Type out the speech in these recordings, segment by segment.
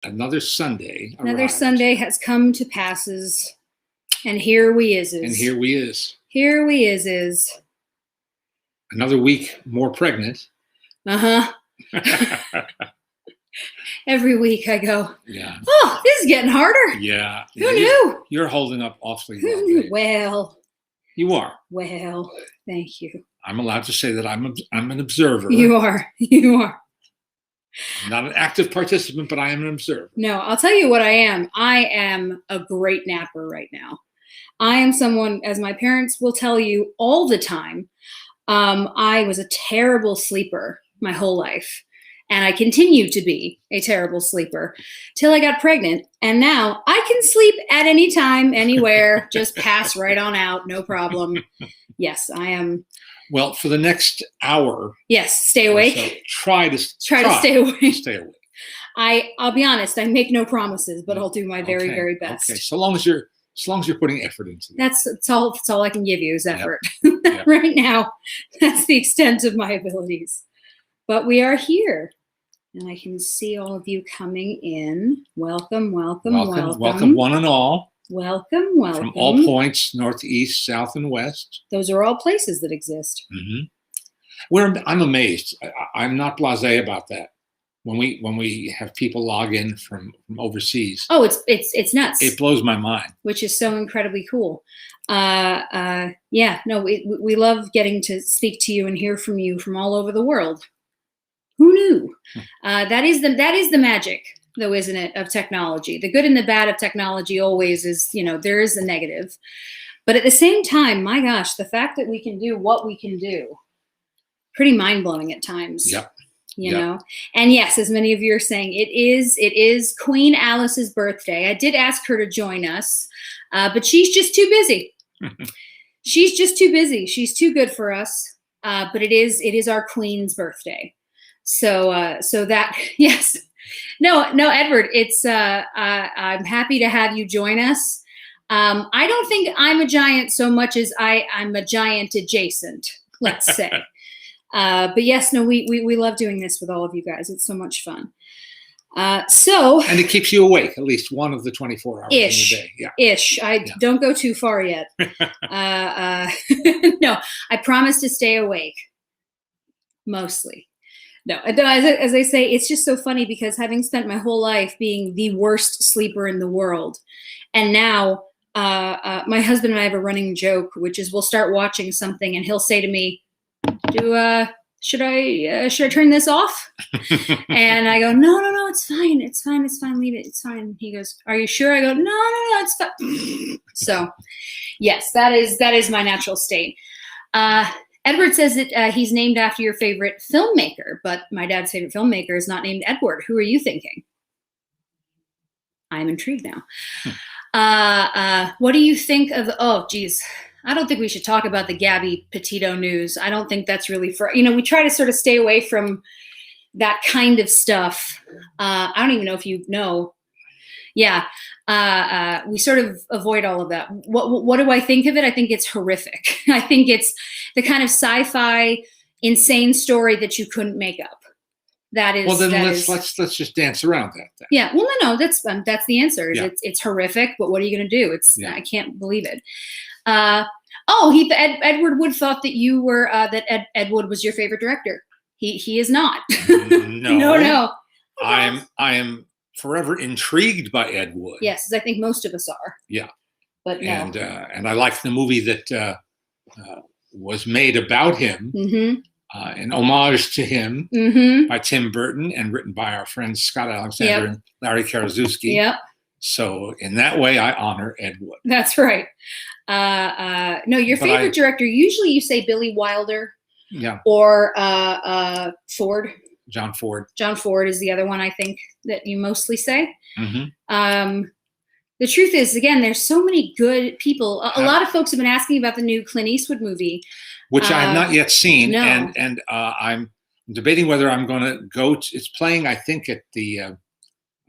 Another Sunday Another arrived. Sunday has come to passes, and here we is. And here we is. Here we is. Another week more pregnant. Every week I go, yeah. Oh, this is getting harder. Yeah. Who knew? You're holding up awfully well, babe. Well. You are. Well, thank you. I'm allowed to say that I'm an observer. You are. You are. I'm not an active participant, but I am an observer. No, I'll tell you what I am. I am a great napper right now. I am someone, as my parents will tell you all the time, I was a terrible sleeper my whole life. And I continue to be a terrible sleeper till I got pregnant. And now I can sleep at any time, anywhere, just pass right on out, no problem. Yes, I am. Well, for the next hour. Yes, stay awake. So try to stay awake. Stay awake. I'll be honest, I make no promises, but I'll do my very, very best. Okay, so long as you're putting effort into it. That's all I can give you is effort. Yep. Right now, that's the extent of my abilities. But we are here. And I can see all of you coming in. Welcome, welcome, welcome. Welcome, one and all. Welcome, welcome. From all points, north, east, south, and west. Those are all places that exist. Mm-hmm. I'm amazed. I'm not blasé about that. When we have people log in from overseas. Oh, it's nuts. It blows my mind. Which is so incredibly cool. Yeah, no, we love getting to speak to you and hear from you from all over the world. Who knew? That is the magic, though, isn't it, of technology? The good and the bad of technology always is, there is a negative. But at the same time, my gosh, the fact that we can do what we can do, pretty mind-blowing at times. Yep. You know? And yes, as many of you are saying, it is Queen Alice's birthday. I did ask her to join us, but she's just too busy. She's just too busy. She's too good for us. But it is our Queen's birthday. So that, yes, no, Edward, it's, I'm happy to have you join us. I don't think I'm a giant so much as I'm a giant adjacent, let's say. But yes, no, we love doing this with all of you guys. It's so much fun. And it keeps you awake at least one of the 24 hours in the day. Yeah. Ish. Don't go too far yet. No, I promise to stay awake. Mostly. No, as I say, it's just so funny because having spent my whole life being the worst sleeper in the world, and now my husband and I have a running joke, which is we'll start watching something and he'll say to me, should I turn this off? And I go, no, it's fine, leave it, it's fine. He goes, are you sure? I go, no, it's fine. So, yes, that is my natural state. Edward says that he's named after your favorite filmmaker, but my dad's favorite filmmaker is not named Edward. Who are you thinking? I'm intrigued now. What do you think of? Oh, geez. I don't think we should talk about the Gabby Petito news. I don't think that's really we try to sort of stay away from that kind of stuff. I don't even know if you know. Yeah. We sort of avoid all of that. What do I think of it? I think it's horrific. I think it's the kind of sci-fi insane story that you couldn't make up. That is. Well, then let's just dance around that. Then. Yeah. Well, no, that's the answer. Yeah. It's horrific, but what are you going to do? I can't believe it. Edward Wood thought that you were that Ed Wood was your favorite director. He is not. No. I am forever intrigued by Ed Wood. Yes, I think most of us are. Yeah. But no. And I liked the movie that was made about him, an homage to him by Tim Burton and written by our friends Scott Alexander and Larry Karaszewski. Yep. So in that way, I honor Ed Wood. That's right. No, your favorite director, usually you say Billy Wilder. Yeah. Or Ford. John Ford. John Ford is the other one I think that you mostly say. The truth is, again, there's so many good people. A lot of folks have been asking about the new Clint Eastwood movie. Which I have not yet seen. No. And I'm debating whether I'm going to go. It's playing, I think, at the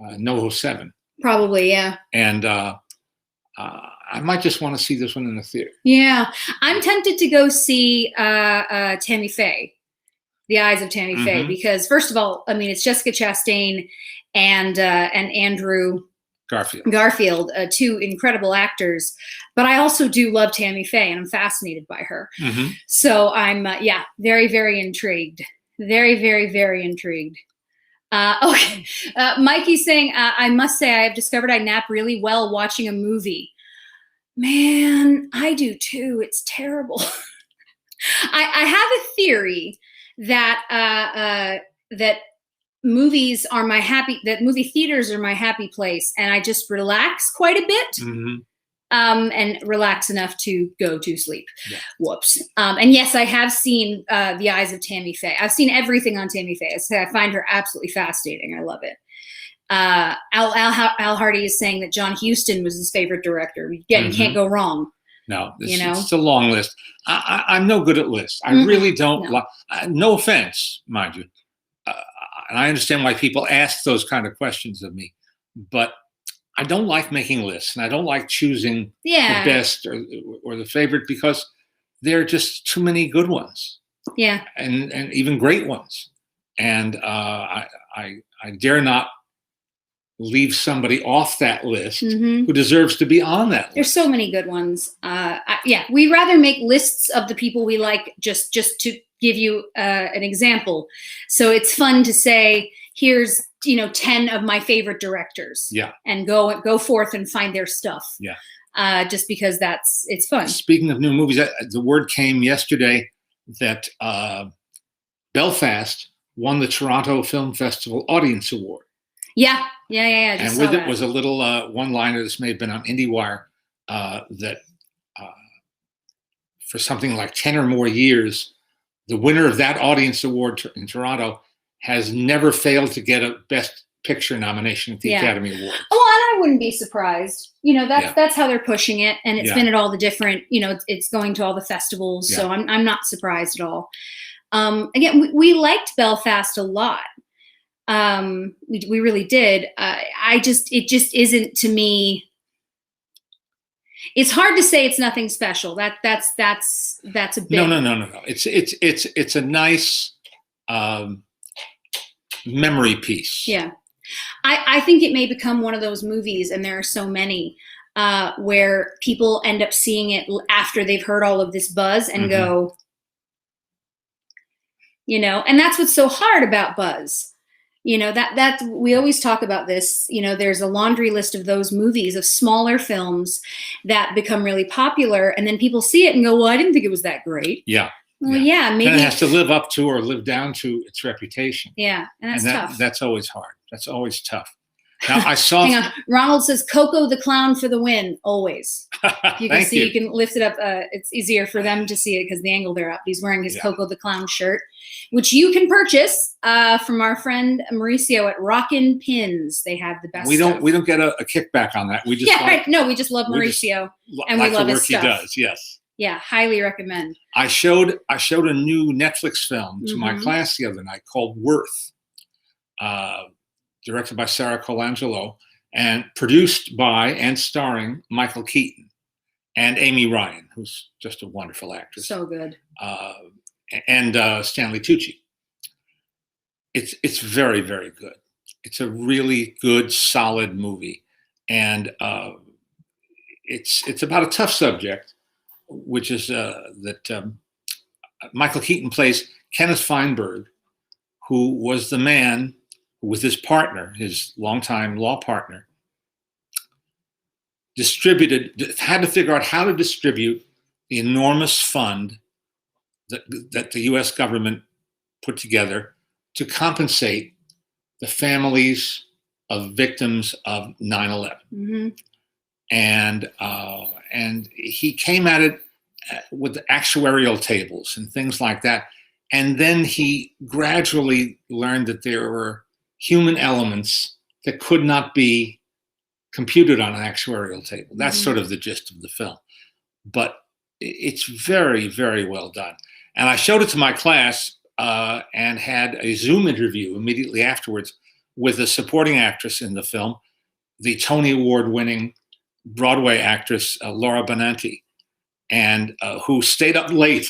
NoHo 7. Probably, yeah. And I might just want to see this one in the theater. Yeah. I'm tempted to go see Tammy Faye, The Eyes of Tammy Faye, because first of all, I mean, it's Jessica Chastain and Andrew Garfield, two incredible actors. But I also do love Tammy Faye, and I'm fascinated by her. Mm-hmm. So I'm, very, very intrigued. Very, very, very intrigued. Okay. Mikey's saying, I must say I have discovered I nap really well watching a movie. Man, I do too. It's terrible. I have a theory that that movies are that movie theaters are my happy place, and I just relax quite a bit. Mm-hmm. And relax enough to go to sleep. Yeah. Whoops. And yes, I have seen The Eyes of Tammy Faye. I've seen everything on Tammy Faye. I find her absolutely fascinating. I love it. Al Hardy is saying that John Huston was his favorite director. Again, you can't go wrong. No, it's a long list. I'm no good at lists. I really don't. No offense, mind you. And I understand why people ask those kind of questions of me, but I don't like making lists, and I don't like choosing the best or the favorite, because there are just too many good ones. Yeah. And even great ones. And I dare not leave somebody off that list who deserves to be on that list. There's so many good ones. We rather make lists of the people we like, just to give you an example. So it's fun to say, here's 10 of my favorite directors. Yeah. And go forth and find their stuff. Yeah. Just because it's fun. Speaking of new movies, the word came yesterday that Belfast won the Toronto Film Festival Audience Award. Yeah. And with it was a little one-liner. This may have been on IndieWire, that for something like 10 or more years, the winner of that audience award in Toronto has never failed to get a Best Picture nomination at the Academy Awards. Oh, and I wouldn't be surprised. That's how they're pushing it, and it's been at all the different. It's going to all the festivals, so I'm not surprised at all. Again, we liked Belfast a lot. We really did. It just isn't to me. It's hard to say it's nothing special. That's a bit. No. It's a nice memory piece. Yeah. I think it may become one of those movies, and there are so many, where people end up seeing it after they've heard all of this buzz and go, and that's what's so hard about buzz. That we always talk about this. There's a laundry list of those movies, of smaller films that become really popular, and then people see it and go, well, I didn't think it was that great. Yeah. Well, maybe and it has to live up to or live down to its reputation. Yeah, and that's tough. That's always hard. That's always tough. Now I saw. Hang on. Ronald says, "Coco the Clown for the win." Always. You can see. You can lift it up. It's easier for them to see it because the angle they're up. He's wearing his Coco the Clown shirt, which you can purchase from our friend Mauricio at Rockin' Pins. They have the best. We don't get a kickback on that. We just we just love Mauricio and we love his stuff. The work he does. Yes. Yeah, highly recommend. I showed a new Netflix film to my class the other night called Worth, directed by Sarah Colangelo and produced by and starring Michael Keaton and Amy Ryan, who's just a wonderful actress. So good. And Stanley Tucci. It's very, very good. It's a really good, solid movie, and it's about a tough subject, which is that Michael Keaton plays Kenneth Feinberg, who was the man who, with his partner, his longtime law partner, had to figure out how to distribute the enormous fund that the U.S. government put together to compensate the families of victims of 9/11. And he came at it with actuarial tables and things like that. And then he gradually learned that there were human elements that could not be computed on an actuarial table. That's sort of the gist of the film. But it's very, very well done. And I showed it to my class and had a Zoom interview immediately afterwards with a supporting actress in the film, the Tony Award-winning Broadway actress Laura Benanti, and who stayed up late.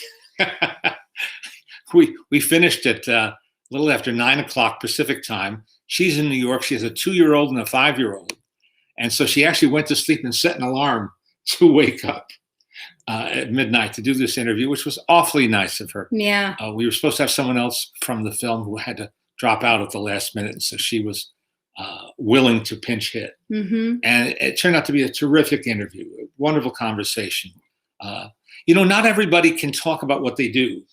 We finished at a little after 9 o'clock Pacific time. She's in New York. She has a 2-year-old and a 5-year-old. And so she actually went to sleep and set an alarm to wake up at midnight to do this interview, which was awfully nice of her. Yeah. We were supposed to have someone else from the film who had to drop out at the last minute. And so she was willing to pinch hit. Mm-hmm. And it turned out to be a terrific interview, a wonderful conversation. Not everybody can talk about what they do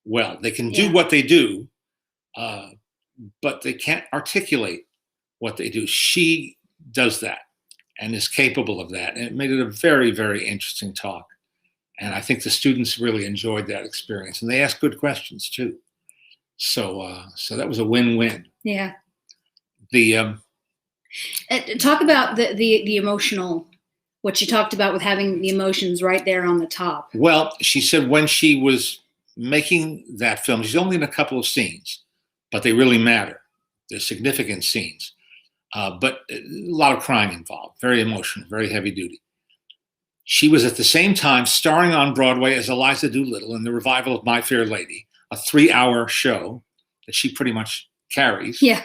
well. They can do what they do, but they can't articulate what they do. She does that and is capable of that. And it made it a very, very interesting talk. And I think the students really enjoyed that experience. And they asked good questions, too. So that was a win-win. Yeah. The talk about the emotional, what you talked about with having the emotions right there on the top. Well, she said when she was making that film, she's only in a couple of scenes, but they really matter. They're significant scenes. But a lot of crying involved, very emotional, very heavy duty. She was at the same time starring on Broadway as Eliza Doolittle in the revival of My Fair Lady, a 3-hour show that she pretty much carries. Yeah.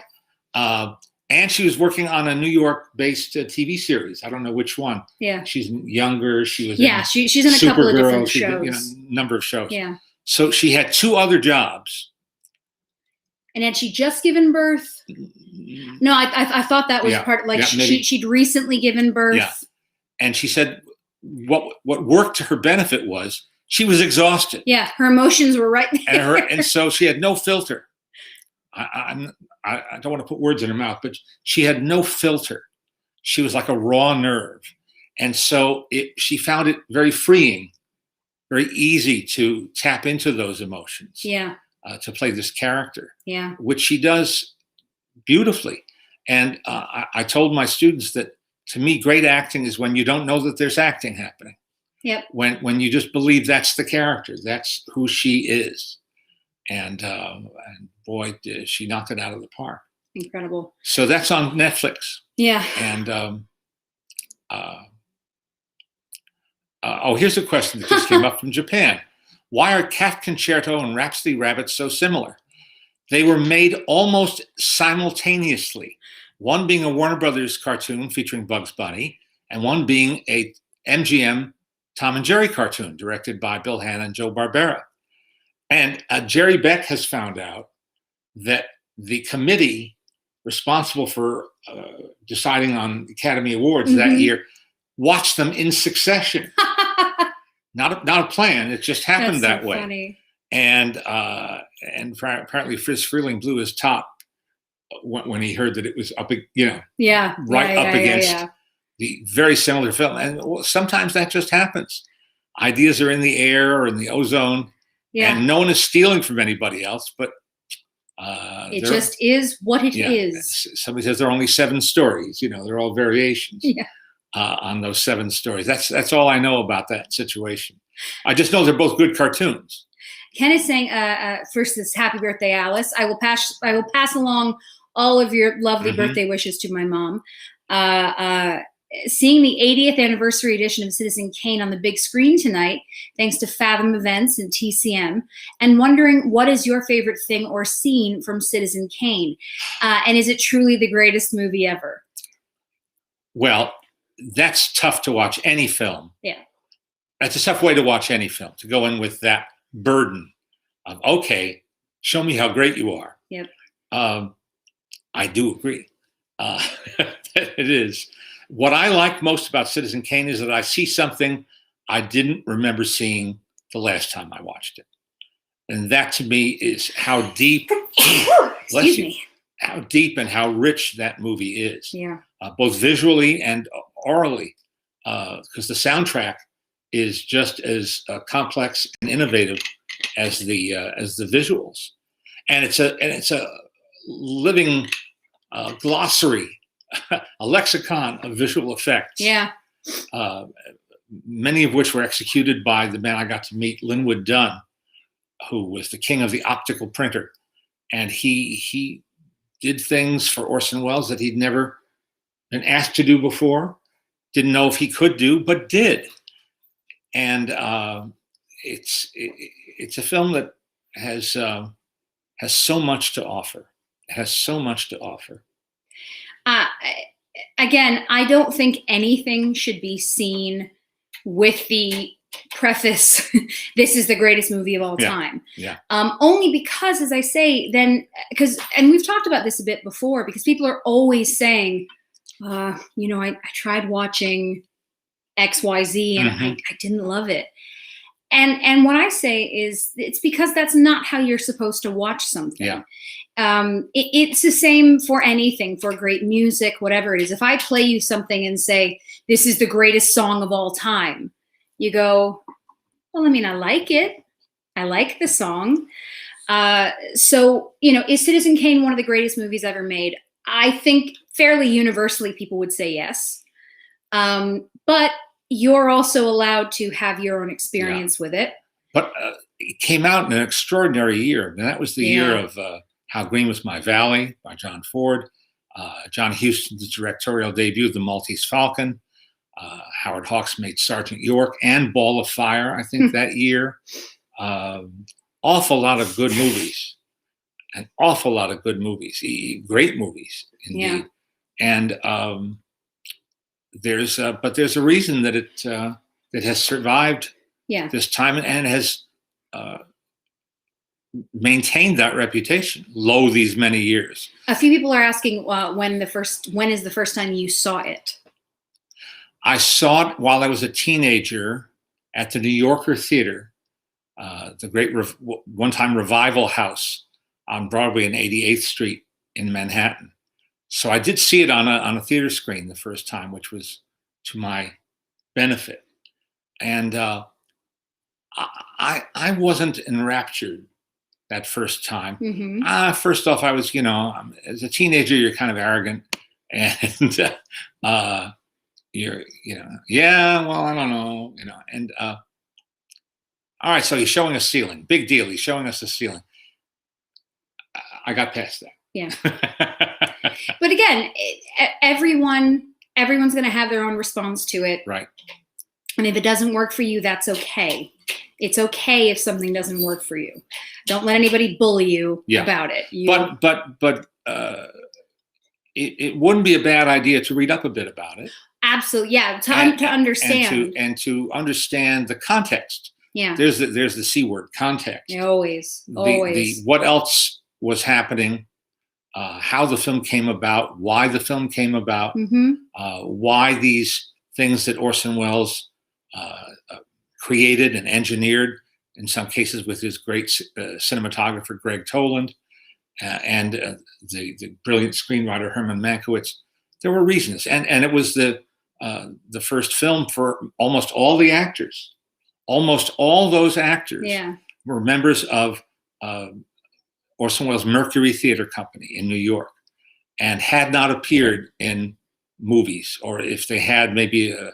And she was working on a New York-based TV series. I don't know which one. Yeah. She's younger. She was she's in a couple of different shows. Number of shows. Yeah. So she had 2 other jobs. And had she just given birth? No, I thought that was part, like she'd recently given birth. Yeah. And she said what worked to her benefit was she was exhausted. Yeah, her emotions were right there. And so she had no filter. I don't want to put words in her mouth, but she had no filter. She was like a raw nerve. And so she found it very freeing, very easy to tap into those emotions. Yeah. To play this character. Yeah. Which she does beautifully. And I told my students that, to me, great acting is when you don't know that there's acting happening. Yep. When you just believe that's the character, that's who she is. And boy, she knocked it out of the park. Incredible. So that's on Netflix. Yeah. And here's a question that just came up from Japan. Why are Cat Concerto and Rhapsody Rabbit so similar? They were made almost simultaneously, one being a Warner Brothers cartoon featuring Bugs Bunny, and one being a MGM Tom and Jerry cartoon directed by Bill Hanna and Joe Barbera. And Jerry Beck has found out that the committee responsible for deciding on Academy Awards that year watched them in succession. Not a plan. It just happened that way. Funny. And apparently Friz Freleng blew his top when he heard that it was up, against the very similar film. And sometimes that just happens. Ideas are in the air or in the ozone, and no one is stealing from anybody else. But it just is what it is. Somebody says there are only 7 stories. They're all variations. Yeah. On those 7 stories. That's all I know about that situation. I just know they're both good cartoons. Ken is saying, first, this happy birthday, Alice. I will pass along all of your lovely birthday wishes to my mom. Seeing the 80th anniversary edition of Citizen Kane on the big screen tonight, thanks to Fathom Events and TCM, and wondering what is your favorite thing or scene from Citizen Kane, and is it truly the greatest movie ever? Well, that's tough to watch any film. Yeah. That's a tough way to watch any film, to go in with that burden of, okay, show me how great you are. Yep. I do agree. It is. What I like most about Citizen Kane is that I see something I didn't remember seeing the last time I watched it. And that to me is how deep, excuse me, how deep and how rich that movie is. Yeah. Both visually and orally, because the soundtrack is just as complex and innovative as the visuals, and it's a living glossary, a lexicon of visual effects. Yeah. Many of which were executed by the man I got to meet, Linwood Dunn, who was the king of the optical printer, and he did things for Orson Welles that he'd never been asked to do before, didn't know if he could do, but did. And it's a film that has so much to offer. It has so much to offer. Again, I don't think anything should be seen with the preface, this is the greatest movie of all time. Yeah. Only because, as I say, and we've talked about this a bit before, because people are always saying, I tried watching XYZ and I didn't love it. And what I say is, it's because that's not how you're supposed to watch something. Yeah. It's the same for anything, for great music, whatever it is. If I play you something and say, this is the greatest song of all time, you go, well, I mean, I like it. I like the song. So, is Citizen Kane one of the greatest movies ever made? I think fairly universally people would say yes. But you're also allowed to have your own experience with it. But it came out in an extraordinary year. And that was the year of How Green Was My Valley by John Ford, John Huston's directorial debut, The Maltese Falcon. Howard Hawks made Sergeant York and Ball of Fire, I think, that year. Awful lot of good movies. An awful lot of good movies. Great movies, indeed. Yeah. And there's a reason that it has survived this time and has maintained that reputation low these many years. A few people are asking when is the first time you saw it? I saw it while I was a teenager at the New Yorker Theater, the great one-time Revival House on Broadway and 88th Street in Manhattan. So I did see it on a theater screen the first time, which was to my benefit. And I wasn't enraptured that first time. First off, I was, as a teenager, you're kind of arrogant, and you're, well, I don't know, and all right, so he's showing a ceiling, big deal. He's showing us the ceiling. I got past that. Yeah. But again, everyone's going to have their own response to it. Right. And if it doesn't work for you, that's okay. It's okay if something doesn't work for you. Don't let anybody bully you about it. But it wouldn't be a bad idea to read up a bit about it. Absolutely, yeah. To understand and to understand the context. Yeah. There's the C word, context. Yeah, always. What else was happening? How the film came about? Why the film came about? Why these things that Orson Welles created and engineered, in some cases with his great cinematographer Greg Toland and the brilliant screenwriter Herman Mankiewicz. There were reasons, and it was the first film for almost all the actors. Almost all those actors were members of Orson Welles' Mercury Theater Company in New York, and had not appeared in movies, or if they had, maybe a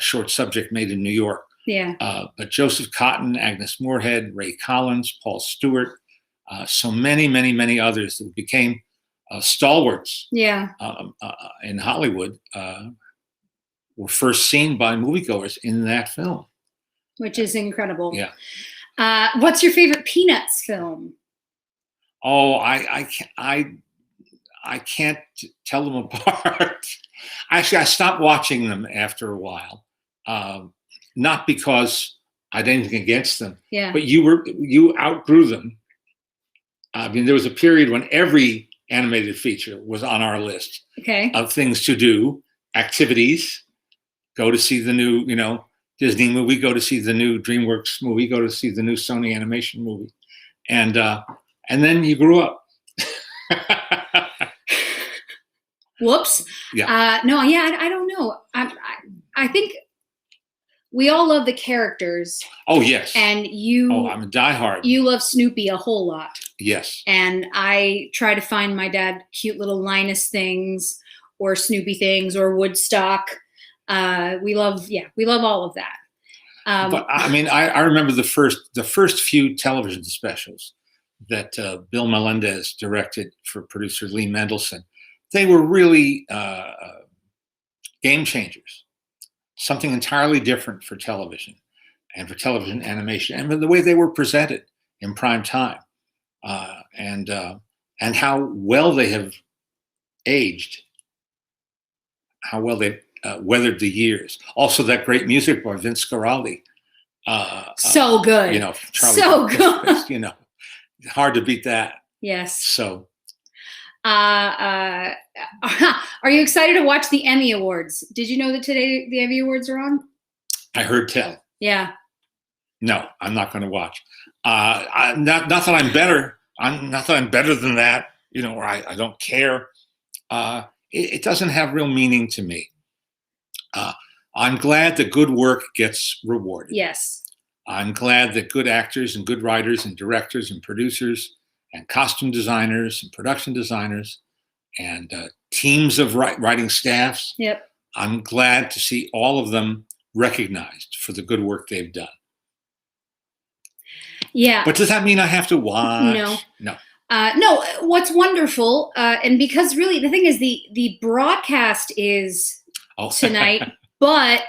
short subject made in New York. Yeah. But Joseph Cotten, Agnes Moorehead, Ray Collins, Paul Stewart, so many, many, many others that became stalwarts in Hollywood were first seen by moviegoers in that film. Which is incredible. Yeah. What's your favorite Peanuts film? Oh, I can't tell them apart. Actually, I stopped watching them after a while. Not because I had anything against them, but you outgrew them. I mean, there was a period when every animated feature was on our list of things to do, activities. Go to see the new, Disney movie. Go to see the new DreamWorks movie. Go to see the new Sony animation movie, and then you grew up. Whoops. Yeah. No. Yeah. I don't know. I think we all love the characters. Oh yes. And you. Oh, I'm a diehard. You love Snoopy a whole lot. Yes. And I try to find my dad cute little Linus things, or Snoopy things, or Woodstock. We love all of that. But I mean, I remember the first few television specials that Bill Melendez directed for producer Lee Mendelson. They were really game changers. Something entirely different for television and for television animation, and the way they were presented in prime time, and how well they have aged well they weathered the years. Also, that great music by Vince Guaraldi. So good. You know, Charlie so good. You know, hard to beat that. Yes. So, are you excited to watch the Emmy Awards? Did you know that today the Emmy Awards are on? I heard tell. Yeah. No, I'm not going to watch. Not that I'm better. Not that I'm better than that. You know, or I don't care. It doesn't have real meaning to me. I'm glad that good work gets rewarded. Yes. I'm glad that good actors and good writers and directors and producers and costume designers and production designers and teams of writing staffs. Yep. I'm glad to see all of them recognized for the good work they've done. Yeah. But does that mean I have to watch? No. No. No. What's wonderful, and because really the thing is the broadcast is tonight, but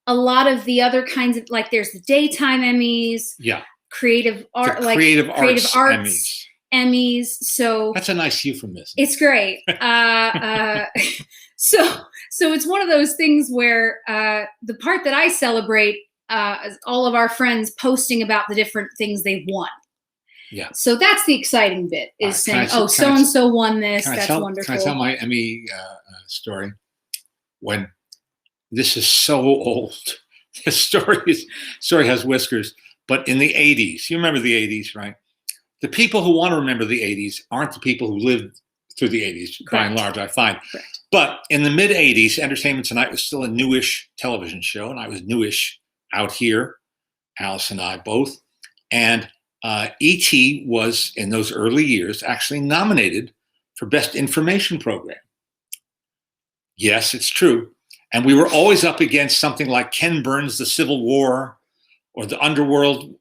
a lot of the other kinds of, like, there's the daytime Emmys. Yeah. Creative art, like creative arts Emmys. So that's a nice euphemism. It's great. So it's one of those things where the part that I celebrate is all of our friends posting about the different things they've won. Yeah. So that's the exciting bit, is saying, so and so won this. That's wonderful. Can I tell my Emmy story? When this is so old, this story has whiskers. But in the 80s, you remember the 80s, right? The people who want to remember the 80s aren't the people who lived through the 80s, by and large, I find. Correct. But in the mid-80s, Entertainment Tonight was still a newish television show, and I was newish out here, Alice and I both. And E.T. was, in those early years, actually nominated for Best Information Program. Yes, it's true. And we were always up against something like Ken Burns' The Civil War, or the underwater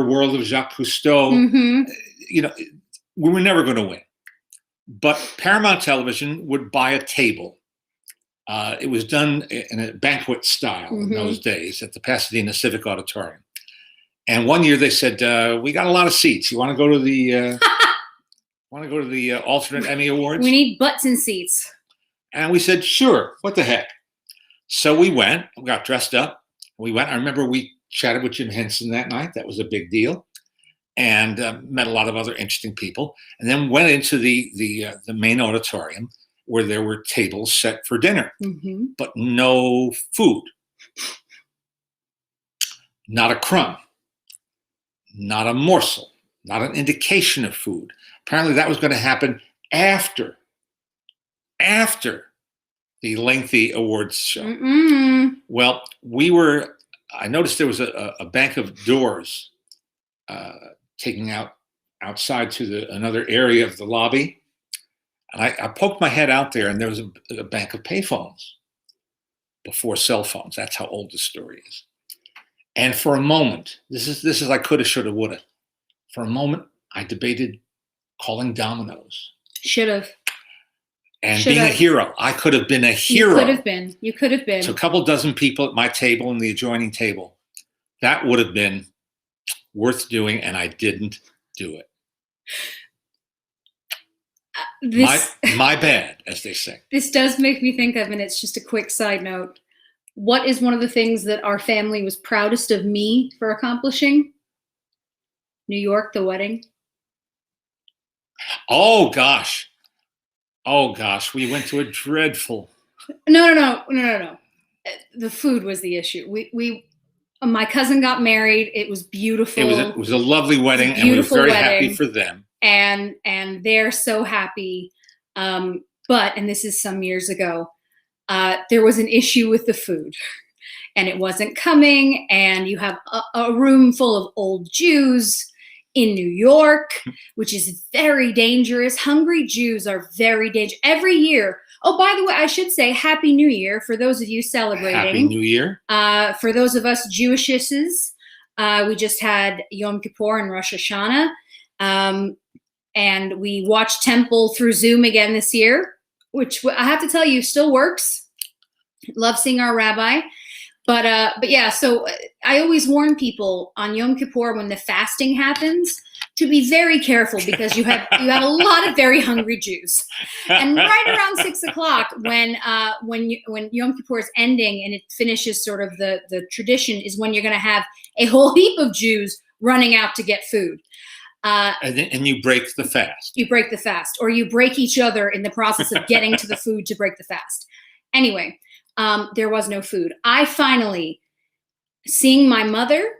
world of Jacques Cousteau. Mm-hmm. You know, we were never going to win. But Paramount Television would buy a table. It was done in a banquet style in those days at the Pasadena Civic Auditorium. And one year they said, "We got a lot of seats. You want to go to the alternate Emmy Awards? We need butts and seats." And we said, "Sure. What the heck?" So we went. We got dressed up. We went. I remember we chatted with Jim Henson that night. That was a big deal, and met a lot of other interesting people. And then went into the main auditorium where there were tables set for dinner, but no food, not a crumb, not a morsel, not an indication of food. Apparently, that was going to happen after the lengthy awards show. Well, I noticed there was a bank of doors taking outside to another area of the lobby. And I poked my head out there, and there was a bank of payphones before cell phones. That's how old this story is. And for a moment, this is like coulda, shoulda, woulda. For a moment, I debated calling Domino's. Should have. And being a hero. I could have been a hero. You could have been. So a couple dozen people at my table and the adjoining table. That would have been worth doing, and I didn't do it. My bad, as they say. This does make me think of, and it's just a quick side note, what is one of the things that our family was proudest of me for accomplishing? New York, the wedding. Oh, gosh. We went to a dreadful. No. The food was the issue. My cousin got married. It was beautiful. It was a lovely wedding, and we were very happy for them. And they're so happy. But, and this is some years ago, there was an issue with the food, and it wasn't coming. And you have a room full of old Jews in New York, which is very dangerous. Hungry Jews are very dangerous. Every year. Oh, by the way, I should say Happy New Year for those of you celebrating. Happy New Year. For those of us Jewishes, we just had Yom Kippur and Rosh Hashanah. And we watched Temple through Zoom again this year, which I have to tell you still works. Love seeing our rabbi. But yeah, so I always warn people on Yom Kippur when the fasting happens to be very careful because you have a lot of very hungry Jews. And right around 6 o'clock, when Yom Kippur is ending and it finishes sort of the tradition, is when you're going to have a whole heap of Jews running out to get food. And you break the fast. You break the fast, or you break each other in the process of getting to the food to break the fast. Anyway, there was no food. I finally, seeing my mother,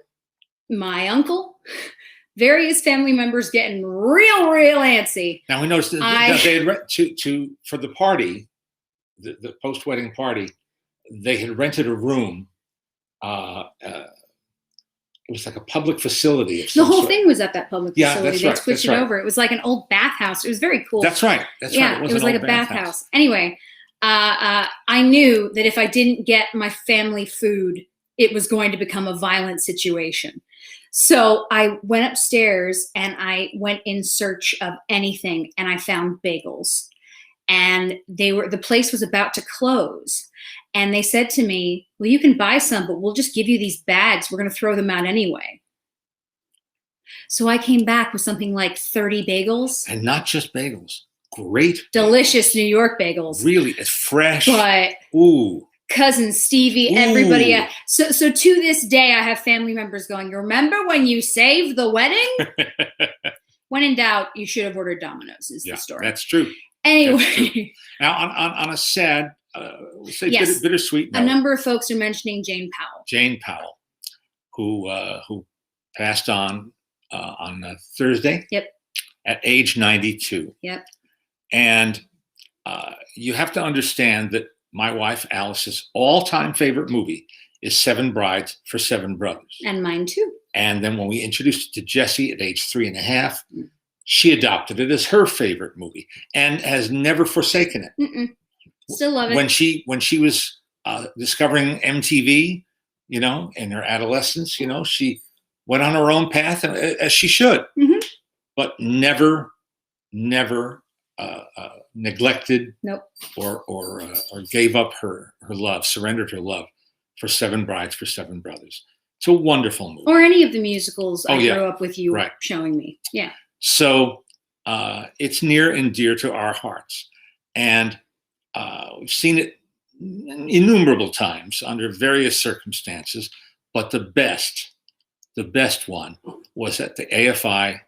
my uncle, various family members getting real antsy. Now we noticed that they had for the party, the post-wedding party, they had rented a room. It was like a public facility. The whole thing was at that public facility. That's they right. switched it over. It was like an old bathhouse. It was very cool. That's right. That's right. It was like a bathhouse. Anyway, I knew that if I didn't get my family food, it was going to become a violent situation. So I went upstairs and I went in search of anything, and I found bagels. And the place was about to close. And they said to me, well, you can buy some, but we'll just give you these bags. We're going to throw them out anyway. So I came back with something like 30 bagels. And not just bagels. Great. Delicious New York bagels. Really, it's fresh. But ooh. Cousin Stevie, everybody. So to this day, I have family members going, remember when you saved the wedding? When in doubt, you should have ordered Domino's is the story. That's true. Anyway. That's true. Now, on a sad, let's say bittersweet note. A number of folks are mentioning Jane Powell. Jane Powell, who passed on Thursday. Yep. At age 92. Yep. And you have to understand that my wife Alice's all-time favorite movie is Seven Brides for Seven Brothers. And mine too. And then when we introduced it to Jessie at age 3.5, she adopted it as her favorite movie and has never forsaken it. Mm-mm. Still love it. When she was discovering MTV, in her adolescence, she went on her own path, as she should, but never neglected or gave up her love, surrendered her love for Seven Brides for Seven Brothers. It's a wonderful movie. Or any of the musicals I grew up with you showing me. Yeah. So it's near and dear to our hearts. And we've seen it innumerable times under various circumstances, but the best one was at the AFI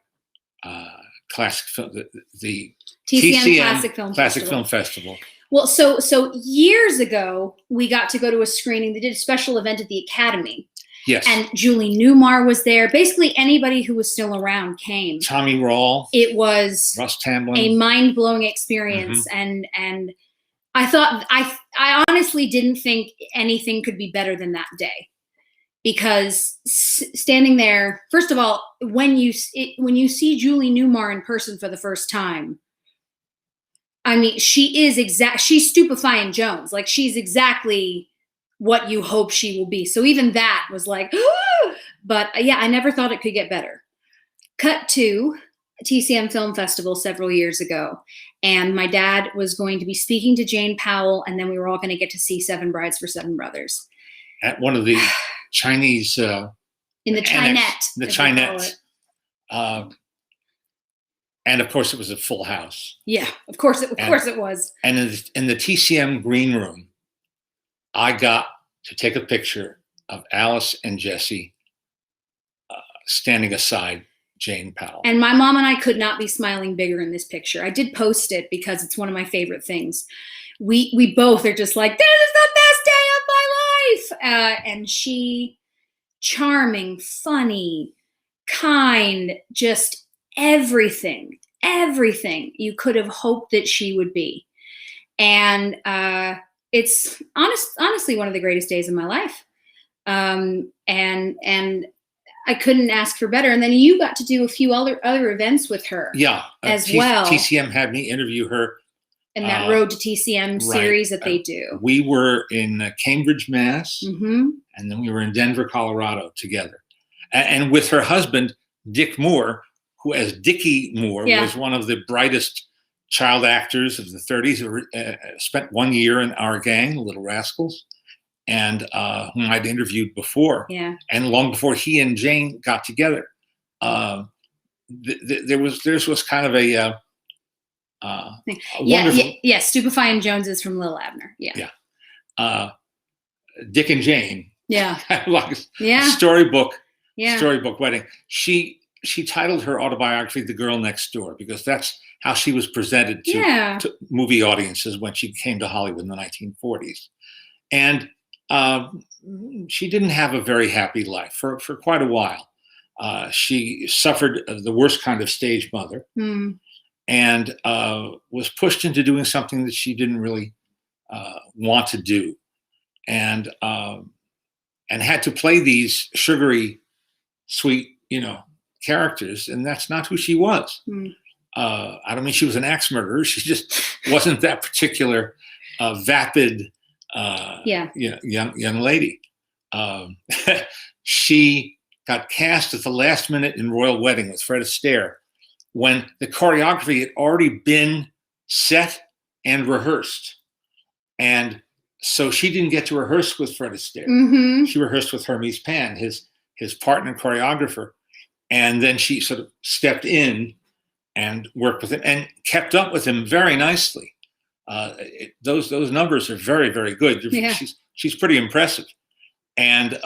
Classic Film, the TCM Classic Film Festival. Well, so years ago, we got to go to a screening. They did a special event at the Academy. Yes. And Julie Newmar was there. Basically, anybody who was still around came. Tommy Rawle. It was Russ Tamblyn. A mind-blowing experience. And I thought, I honestly didn't think anything could be better than that day. Because standing there, first of all, when you see Julie Newmar in person for the first time, I mean, she's Stupefying Jones. Like, she's exactly what you hope she will be. So even that was like, but yeah, I never thought it could get better. Cut to TCM Film Festival several years ago. And my dad was going to be speaking to Jane Powell, and then we were all going to get to see Seven Brides for Seven Brothers. At one of the Chinese... in the Chinette. The Chinette. And of course, it was a full house. Yeah, of course it was. And in the TCM green room, I got to take a picture of Alice and Jessie standing aside Jane Powell. And my mom and I could not be smiling bigger in this picture. I did post it because it's one of my favorite things. We both are just like, this is the best day of my life. And she, charming, funny, kind, just everything you could have hoped that she would be. And it's honestly one of the greatest days of my life. And I couldn't ask for better. And then you got to do a few other events with her. Yeah. As well. TCM had me interview her. In that Road to TCM series that they do. We were in Cambridge, Mass. And then we were in Denver, Colorado together. And with her husband, Dick Moore, who as Dickie Moore was one of the brightest child actors of the 30s, who spent 1 year in our gang, the Little Rascals, and whom I'd interviewed before. Yeah. And long before he and Jane got together. Theirs was kind of a wonderful. Stupefying Joneses from Lil Abner. Yeah. Dick and Jane. Yeah. Like storybook wedding. She titled her autobiography "The Girl Next Door" because that's how she was presented to movie audiences when she came to Hollywood in the 1940s. And she didn't have a very happy life for quite a while. She suffered the worst kind of stage mother and was pushed into doing something that she didn't really want to do. And had to play these sugary, sweet, characters. And that's not who she was. I don't mean she was an axe murderer. She just wasn't that particular vapid, young lady. She got cast at the last minute in Royal Wedding with Fred Astaire when the choreography had already been set and rehearsed. And so she didn't get to rehearse with Fred Astaire. She rehearsed with Hermes Pan, his partner choreographer. And then she sort of stepped in and worked with him and kept up with him very nicely. Those numbers are very, very good. Yeah. She's pretty impressive. And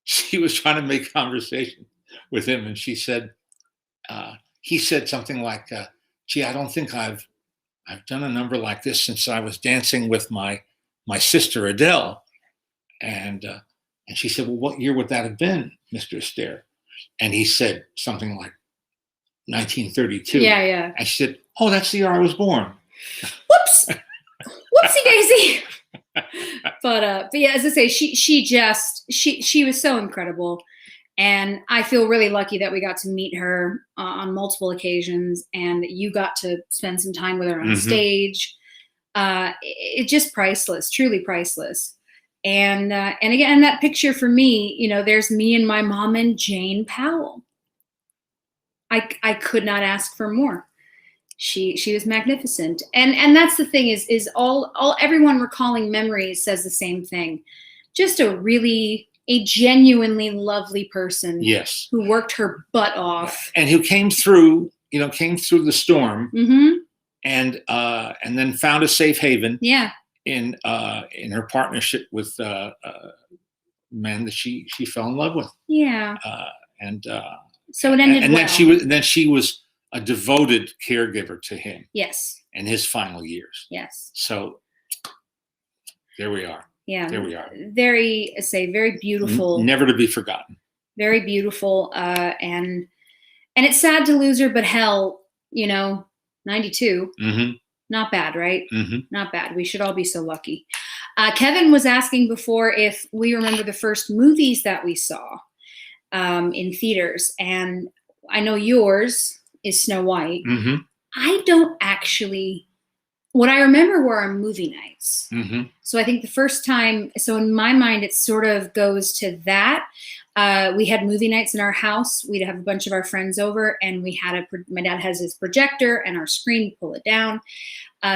she was trying to make conversation with him, and she said, he said something like, "Gee, I don't think I've done a number like this since I was dancing with my sister Adele." And she said, "Well, what year would that have been, Mr. Astaire?" And he said something like 1932. Yeah. And she said, "Oh, that's the year I was born." Whoops. Whoopsie daisy. But yeah, as I say, she was so incredible. And I feel really lucky that we got to meet her on multiple occasions, and you got to spend some time with her on stage. It's just priceless, truly priceless. And again, that picture for me, there's me and my mom and Jane Powell. I could not ask for more. She was magnificent. And that's the thing is all everyone recalling memories says the same thing. Just a genuinely lovely person. Yes. Who worked her butt off. And who came through the storm and then found a safe haven. Yeah. In her partnership with men that she fell in love with. Yeah. So it well. ended And then she was a devoted caregiver to him. Yes. In his final years. Yes. So there we are. Yeah. There we are. Very beautiful. Never to be forgotten. Very beautiful. And it's sad to lose her, but hell, 92. Not bad, right? Not bad. We should all be so lucky. Kevin was asking before if we remember the first movies that we saw in theaters. And I know yours is Snow White. I don't actually. What I remember were our movie nights. So I think the first time, so in my mind, it sort of goes to that. We had movie nights in our house. We'd have a bunch of our friends over, and my dad has his projector and our screen, pull it down.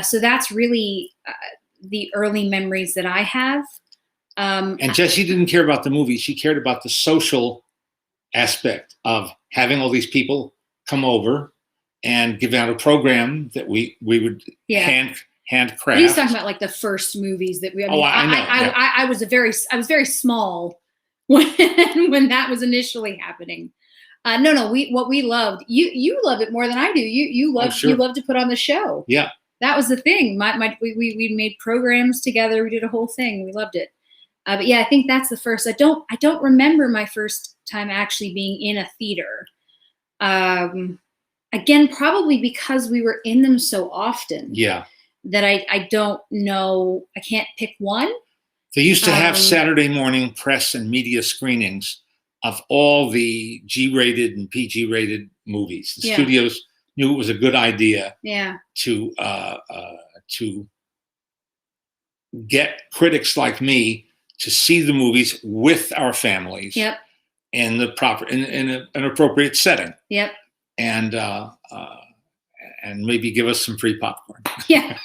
So that's really the early memories that I have. And Jessie didn't care about the movie. She cared about the social aspect of having all these people come over and give out a program that we would handcraft. He's talking about like the first movies that we. I know. I was very small when that was initially happening. No. What we loved. You love it more than I do. You love you love to put on the show. Yeah. That was the thing. We made programs together. We did a whole thing. We loved it. But yeah, I think that's the first. I don't remember my first time actually being in a theater. Again, probably because we were in them so often. Yeah. That I don't know. I can't pick one. They used to have Saturday morning press and media screenings of all the G-rated and PG-rated movies. The studios knew it was a good idea. Yeah. To get critics like me to see the movies with our families. Yep. In the proper in an appropriate setting. Yep. And maybe give us some free popcorn. Yeah.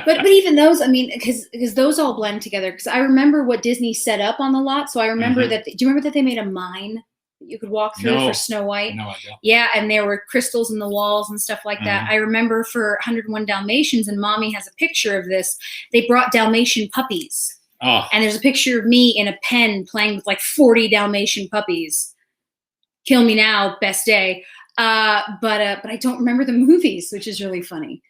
But even those, I mean, because those all blend together. Because I remember what Disney set up on the lot. So I remember that. Do you remember that they made a mine you could walk through for Snow White? No, I don't. Yeah, and there were crystals in the walls and stuff like that. I remember for 101 Dalmatians, and Mommy has a picture of this, they brought Dalmatian puppies. Oh. And there's a picture of me in a pen playing with like 40 Dalmatian puppies. Kill me now, best day. But I don't remember the movies, which is really funny.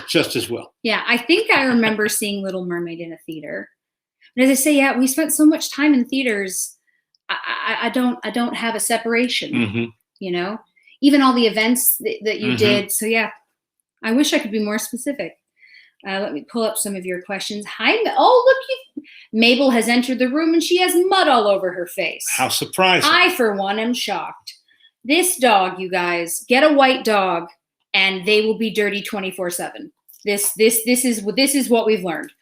Just as well. Yeah, I think I remember seeing Little Mermaid in a theater. But as I say, yeah, we spent so much time in theaters. I don't have a separation. You know, even all the events that you did. So yeah, I wish I could be more specific. Let me pull up some of your questions. Hi, oh look, Mabel has entered the room and she has mud all over her face. How surprising! I, for one, am shocked. This dog, you guys, get a white dog, and they will be dirty 24/7. This is what we've learned.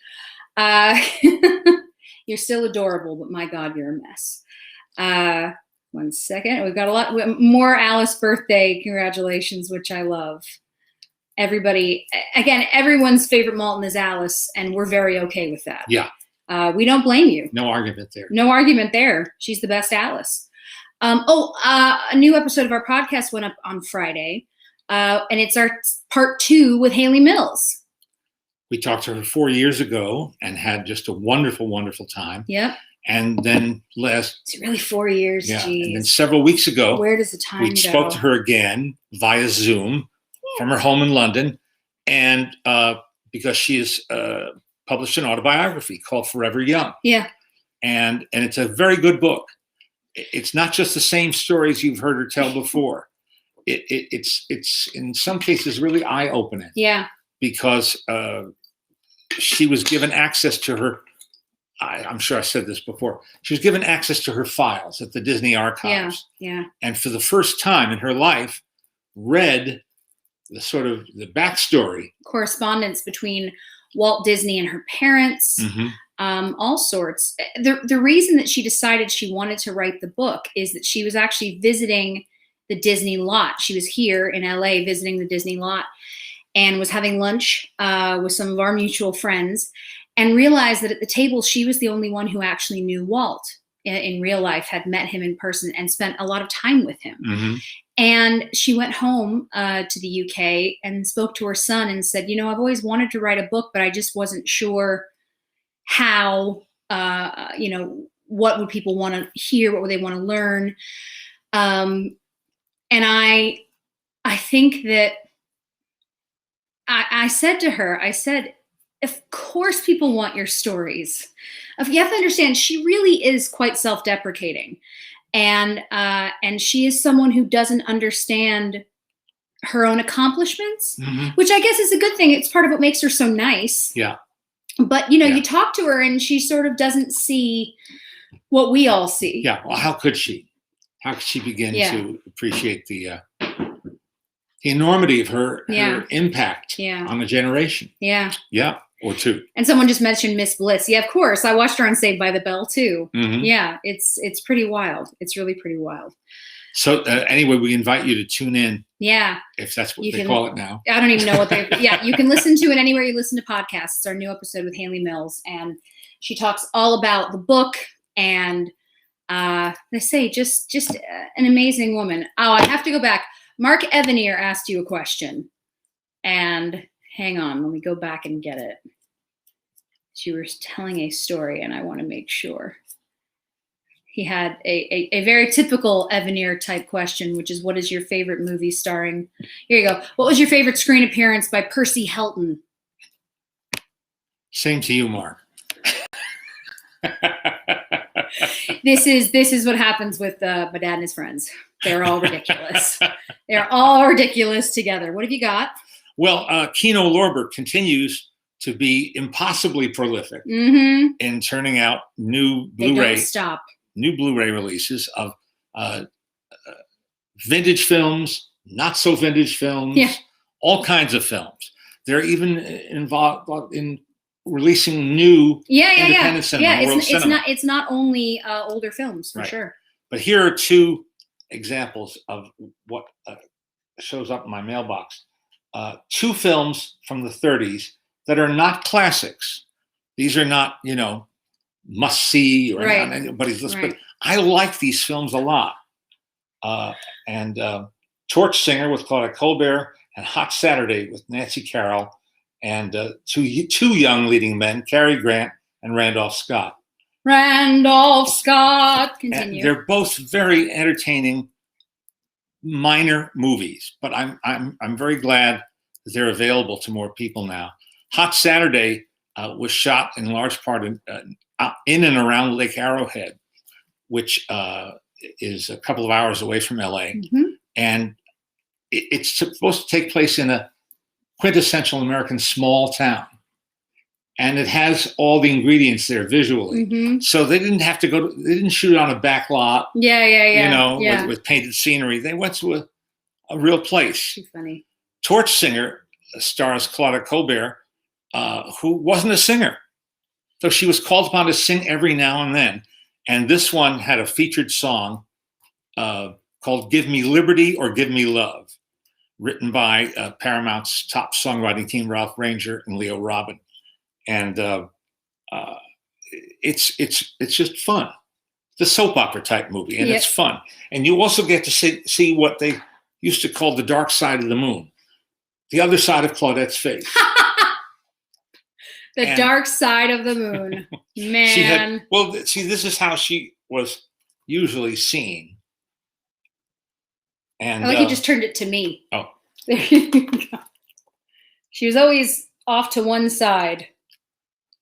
You're still adorable, but my God, you're a mess. 1 second. We've got a lot more Alice birthday congratulations, which I love. Everybody, again, everyone's favorite Maltin is Alice, and we're very okay with that. Yeah. We don't blame you. No argument there. No argument there. She's the best Alice. A new episode of our podcast went up on Friday, and it's our part 2 with Haley Mills. We talked to her 4 years ago and had just a wonderful, wonderful time. Yep. And then it's really 4 years. Yeah. Geez. And then several weeks ago, where does the time we go? spoke to her again via Zoom from her home in London, and because she has published an autobiography called Forever Young. Yeah. And it's a very good book. It's not just the same stories you've heard her tell before. It's in some cases really eye-opening. Yeah. Because she was given access to her. I'm sure I said this before. She was given access to her files at the Disney archives. Yeah. And for the first time in her life, read the sort of the backstory. Correspondence between Walt Disney and her parents, all sorts. The reason that she decided she wanted to write the book is that she was actually visiting the Disney lot. She was here in LA visiting the Disney lot and was having lunch with some of our mutual friends, and realized that at the table, she was the only one who actually knew Walt in real life, had met him in person and spent a lot of time with him. And she went home to the UK and spoke to her son and said, I've always wanted to write a book, but I just wasn't sure how, what would people want to hear? What would they want to learn? And I think that I said to her, of course people want your stories. You have to understand, she really is quite self-deprecating. And she is someone who doesn't understand her own accomplishments, which I guess is a good thing. It's part of what makes her so nice. Yeah. But, you talk to her and she sort of doesn't see what we all see. Yeah. Well, how could she? How could she begin to appreciate the enormity of her impact on a generation? Yeah. Yeah. Or two. And someone just mentioned Miss Bliss. Yeah, of course. I watched her on Saved by the Bell too. Yeah, it's pretty wild. It's really pretty wild. So anyway, we invite you to tune in. Yeah. If that's what they call it now. I don't even know what they. Yeah, you can listen to it anywhere you listen to podcasts. It's our new episode with Haley Mills, and she talks all about the book. And they say just an amazing woman. Oh, I have to go back. Mark Evanier asked you a question, and. Hang on, let me go back and get it. She was telling a story, and I want to make sure. He had a very typical Evanier type question, which is, what is your favorite movie starring? Here you go. What was your favorite screen appearance by Percy Helton? Same to you, Mark. This is what happens with my dad and his friends. They're all ridiculous. They're all ridiculous together. What have you got? Well, Kino Lorber continues to be impossibly prolific in turning out new Blu-ray releases of vintage films, not so vintage films, all kinds of films. They're even involved in releasing new independent cinema, world cinema. It's not only older films for sure. But here are two examples of what shows up in my mailbox. Two films from the 30s that are not classics. These are not, must see or anybody's list. But I like these films a lot. and Torch Singer with Claudette Colbert, and Hot Saturday with Nancy Carroll, and two young leading men, Cary Grant and Randolph Scott. Randolph Scott. Continue. And they're both very entertaining minor movies, but I'm very glad that they're available to more people now. Hot Saturday was shot in large part in and around Lake Arrowhead, which is a couple of hours away from LA. Mm-hmm. And it's supposed to take place in a quintessential American small town. And it has all the ingredients there visually. Mm-hmm. So they didn't have to they didn't shoot on a back lot. Yeah. With painted scenery. They went to a real place. Too funny. Torch Singer stars Claudette Colbert, who wasn't a singer. So she was called upon to sing every now and then. And this one had a featured song called Give Me Liberty or Give Me Love, written by Paramount's top songwriting team, Ralph Ranger and Leo Robin. And it's just fun. It's a soap opera type movie, and it's fun. And you also get to see what they used to call the dark side of the moon, the other side of Claudette's face. Dark side of the moon, man. This is how she was usually seen. And I like you just turned it to me. Oh, there you go. She was always off to one side,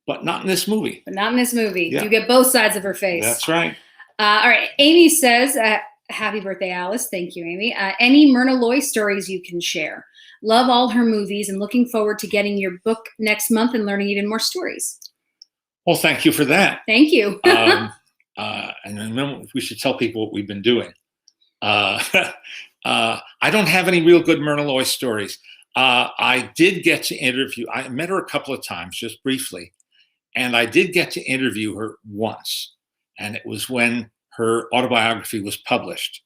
but not in this movie. Yeah. You get both sides of her face. That's right. All right. Amy says, "Happy birthday, Alice." Thank you, Amy. Any Myrna Loy stories you can share? Love all her movies and looking forward to getting your book next month and learning even more stories. Well, thank you for that. Thank you. And then we should tell people what we've been doing. I don't have any real good Myrna Loy stories. I did get to interview. I met her a couple of times, just briefly, and I did get to interview her once. And it was when her autobiography was published.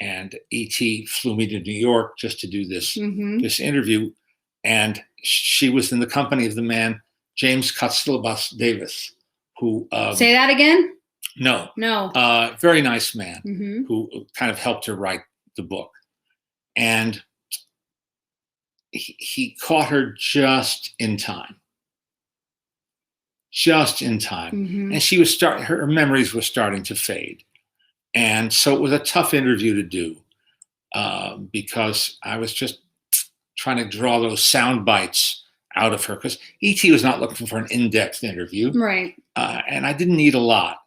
And E.T. flew me to New York just to do this interview. And she was in the company of the man, James Cutslebus Davis, who... Say that again? No. Very nice man who kind of helped her write the book. And he caught her just in time. And she was her memories were starting to fade. And so it was a tough interview to do because I was just trying to draw those sound bites out of her, because E.T. was not looking for an in-depth interview. Right. And I didn't need a lot.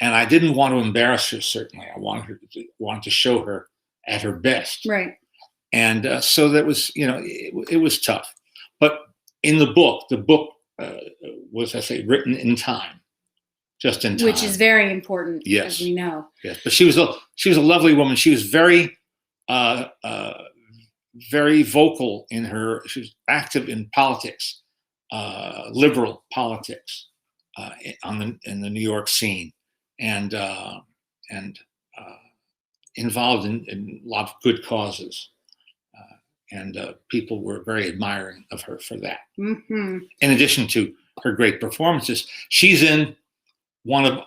And I didn't want to embarrass her, certainly. I wanted to show her at her best. Right. And so that was, it was tough. But in the book was, I say, written in time. Just in time. Which is very important, yes, as we know. Yes, but she was a lovely woman. She was very, very vocal in her. She was active in politics, liberal politics, in the New York scene, and involved in a lot of good causes. And people were very admiring of her for that. Mm-hmm. In addition to her great performances, she's in one of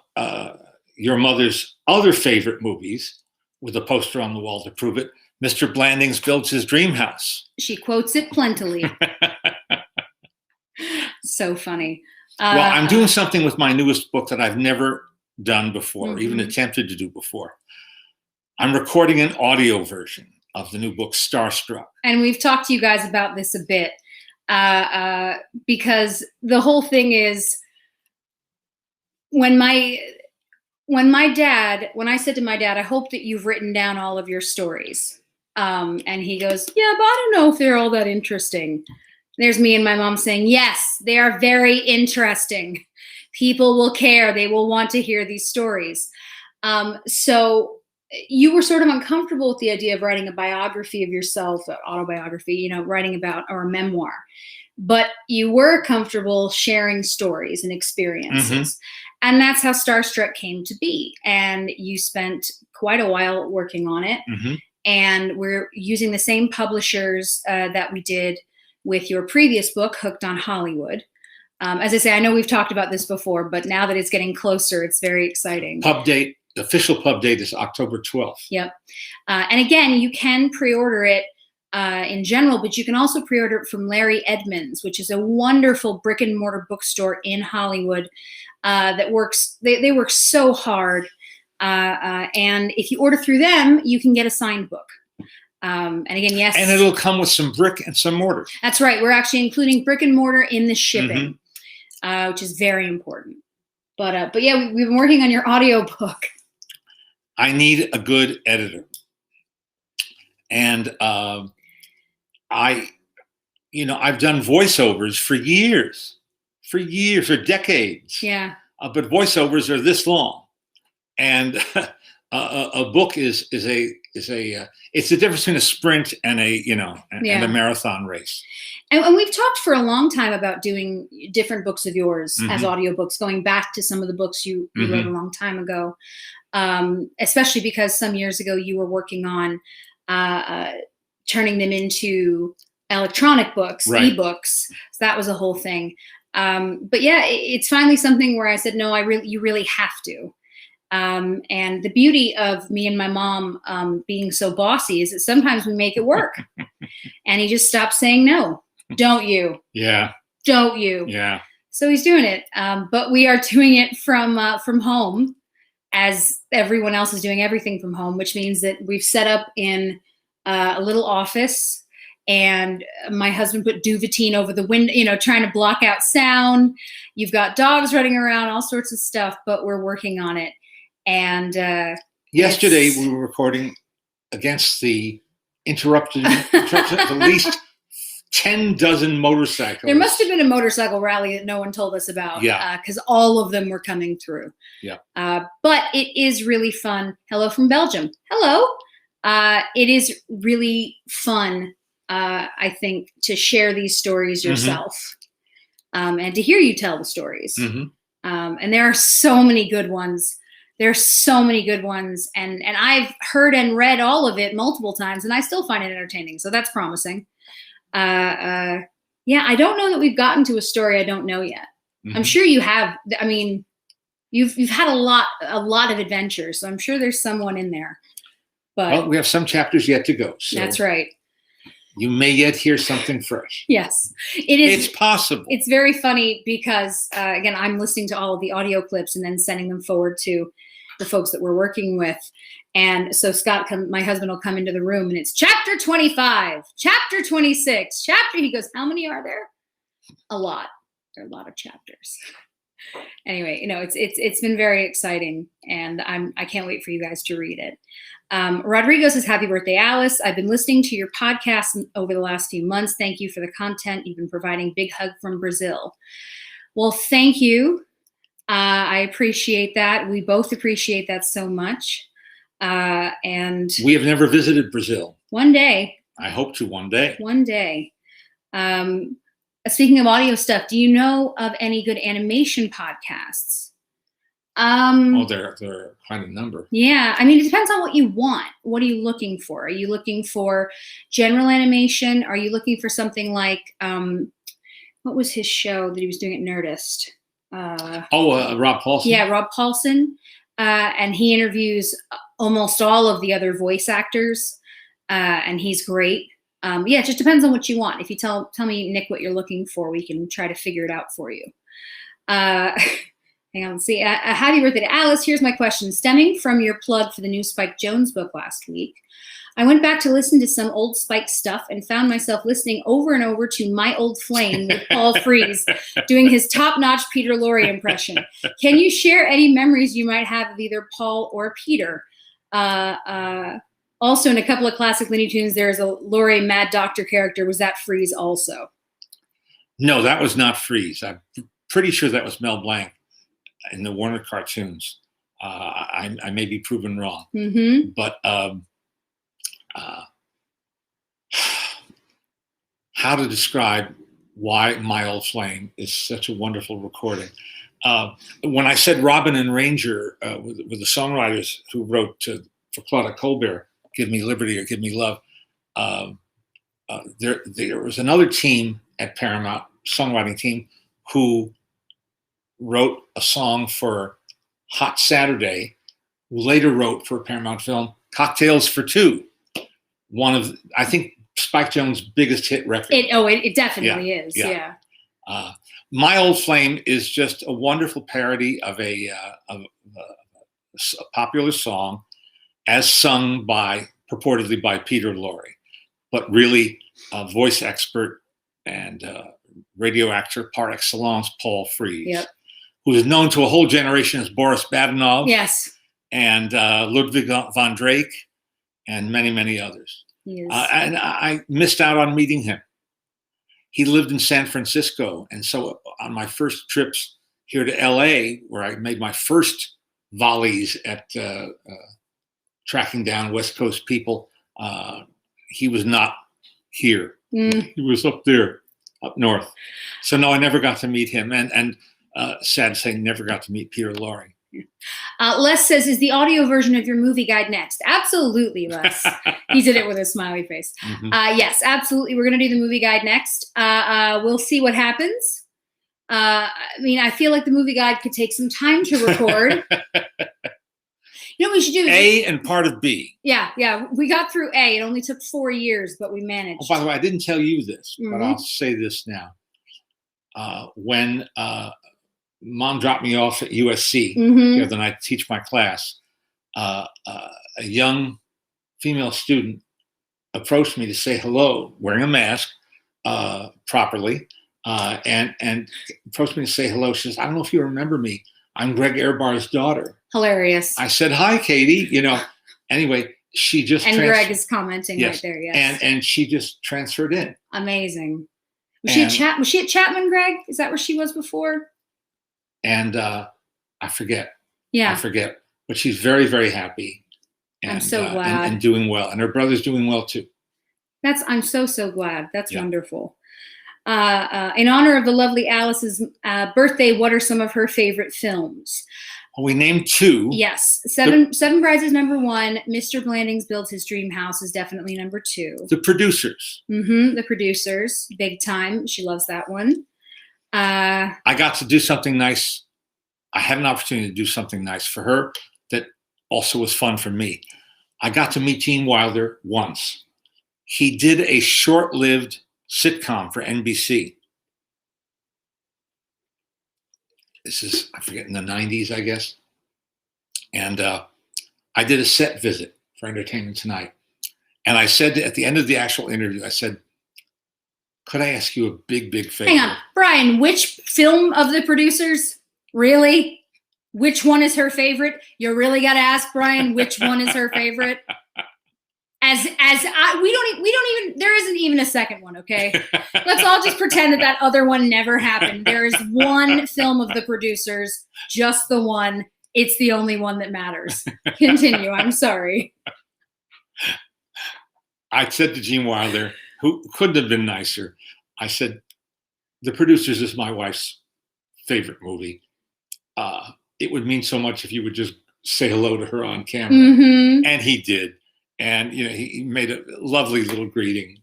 your mother's other favorite movies, with a poster on the wall to prove it, Mr. Blandings Builds His Dream House. She quotes it plentifully. So funny. Well, I'm doing something with my newest book that I've never done before, or even attempted to do before. I'm recording an audio version of the new book, Starstruck. And we've talked to you guys about this a bit, because the whole thing is, when I said to my dad, I hope that you've written down all of your stories. And he goes, yeah, but I don't know if they're all that interesting. There's me and my mom saying, yes, they are very interesting. People will care. They will want to hear these stories. So you were sort of uncomfortable with the idea of writing a biography of yourself, an autobiography, writing about, or a memoir. But you were comfortable sharing stories and experiences. And that's how Starstruck came to be. And you spent quite a while working on it. And we're using the same publishers that we did with your previous book, Hooked on Hollywood. As I say, I know we've talked about this before, but now that it's getting closer, it's very exciting. Pub date the official pub date is October 12th. Yep. And again, you can pre-order it in general, but you can also pre-order it from Larry Edmunds, which is a wonderful brick and mortar bookstore in Hollywood that works. They work so hard. And if you order through them, you can get a signed book. And again, yes. And it'll come with some brick and some mortar. That's right. We're actually including brick and mortar in the shipping, which is very important. But yeah, we've been working on your audio book. I need a good editor. And I've done voiceovers for years, for decades. Yeah. But voiceovers are this long. And a book is it's the difference between a sprint and and a marathon race. And we've talked for a long time about doing different books of yours as audiobooks, going back to some of the books you wrote a long time ago, especially because some years ago you were working on turning them into electronic books, ebooks. So that was a whole thing. But yeah, it's finally something where I said, no, you really have to. And the beauty of me and my mom being so bossy is that sometimes we make it work. And he just stops saying no. Don't you? Yeah. Don't you? Yeah. So he's doing it. But we are doing it from home, as everyone else is doing everything from home, which means that we've set up in a little office, and my husband put duvetine over the window, trying to block out sound. You've got dogs running around, all sorts of stuff, but we're working on it. And yesterday we were recording against the at least 10 dozen motorcycles. There must have been a motorcycle rally that no one told us about. Yeah. Because all of them were coming through. Yeah. But it is really fun. Hello from Belgium. Hello. It is really fun, I think, to share these stories yourself and to hear you tell the stories. And there are so many good ones. There's so many good ones. And I've heard and read all of it multiple times, and I still find it entertaining. So that's promising. Yeah, I don't know that we've gotten to a story I don't know yet. I'm sure you have. I mean, you've had a lot of adventures, so I'm sure there's someone in there. But well, we have some chapters yet to go. So that's right. You may yet hear something fresh. Yes, it is. It's possible. It's very funny because, again, I'm listening to all of the audio clips and then sending them forward to the folks that we're working with. And so Scott, my husband, will come into the room and it's chapter 25, chapter 26, chapter. He goes, how many are there? A lot. There are a lot of chapters. Anyway, it's been very exciting, and I can't wait for you guys to read it. Rodrigo says, happy birthday, Alice. I've been listening to your podcast over the last few months. Thank you for the content you've been providing. Big hug from Brazil. Well, thank you. I appreciate that. We both appreciate that so much. And we have never visited Brazil. One day. I hope to one day. One day. Speaking of audio stuff, do you know of any good animation podcasts? There are quite a number. Yeah, I mean, it depends on what you want. What are you looking for? Are you looking for general animation? Are you looking for something like, what was his show that he was doing at Nerdist? Rob Paulson. Yeah, Rob Paulson. And he interviews almost all of the other voice actors, and he's great. Yeah, it just depends on what you want. If you tell me, Nick, what you're looking for, we can try to figure it out for you. Hang on, let's see. Happy birthday to Alice. Here's my question. Stemming from your plug for the new Spike Jonze book last week, I went back to listen to some old Spike stuff and found myself listening over and over to My Old Flame with Paul Frees doing his top-notch Peter Lorre impression. Can you share any memories you might have of either Paul or Peter? Also, in a couple of classic Looney Tunes, there's a Lorre Mad Doctor character. Was that Frees also? No, that was not Frees. I'm pretty sure that was Mel Blanc in the Warner cartoons. I may be proven wrong. But how to describe why My Old Flame is such a wonderful recording. When I said Robin and Ranger with the songwriters who wrote for Claudia Colbert, Give Me Liberty or Give Me Love, there was another team at Paramount, songwriting team, who wrote a song for Hot Saturday who later wrote for Paramount Film Cocktails for Two, one of, I think, Spike Jonze's biggest hit record. It definitely is. Yeah. My Old Flame is just a wonderful parody of a popular song as sung purportedly by Peter Lorre, but really a voice expert and radio actor par excellence, Paul Frees, who is known to a whole generation as Boris Badenov. Yes. And Ludwig van Drake and many, many others. And I missed out on meeting him. He lived in San Francisco. And so on my first trips here to LA, where I made my first volleys at tracking down West Coast people, he was not here. He was up there, up north. So no, I never got to meet him. And sad to say, never got to meet Peter Lorre. Les says, is the audio version of your movie guide next? Absolutely, Les. He did it with a smiley face. Yes, absolutely. We're going to do the movie guide next. We'll see what happens. I mean, I feel like the movie guide could take some time to record. You know what we should do? A and part of B. Yeah. We got through A. It only took 4 years, but we managed. Oh, by the way, I didn't tell you this, but I'll say this now. When Mom dropped me off at USC the other night to teach my class, a young female student approached me to say hello, wearing a mask properly, and approached me to say hello. She says, I don't know if you remember me. I'm Greg Ehrbar's daughter. Hilarious. I said, hi, Katie. Anyway, she just and Greg is commenting right there. Yes, and she just transferred in. Amazing. Was she at Chapman, Greg? Is that where she was before? And I forget. Yeah, I forget. But she's very, very happy. And, I'm so glad. And doing well, and her brother's doing well too. I'm so glad. That's wonderful. In honor of the lovely Alice's birthday, what are some of her favorite films? Well, we named 2. Yes. Seven Brides is number 1. Mr. Blandings Builds His Dream House is definitely number 2. The Producers. The Producers. Big time. She loves that one. I got to do something nice. I had an opportunity to do something nice for her that also was fun for me. I got to meet Gene Wilder once. He did a short-lived sitcom for NBC. This is, I forget, in the 90s, I guess. And I did a set visit for Entertainment Tonight. And I said at the end of the actual interview, I said, could I ask you a big, big favor? Hang on, Brian, which film of the Producers? Really? Which one is her favorite? You really got to ask Brian which one is her favorite. We don't even, there isn't even a second one, okay? Let's all just pretend that other one never happened. There is one film of the Producers, just the one. It's the only one that matters. Continue. I'm sorry. I said to Gene Wilder, who couldn't have been nicer, I said, The Producers is my wife's favorite movie. It would mean so much if you would just say hello to her on camera. And he did. And he made a lovely little greeting,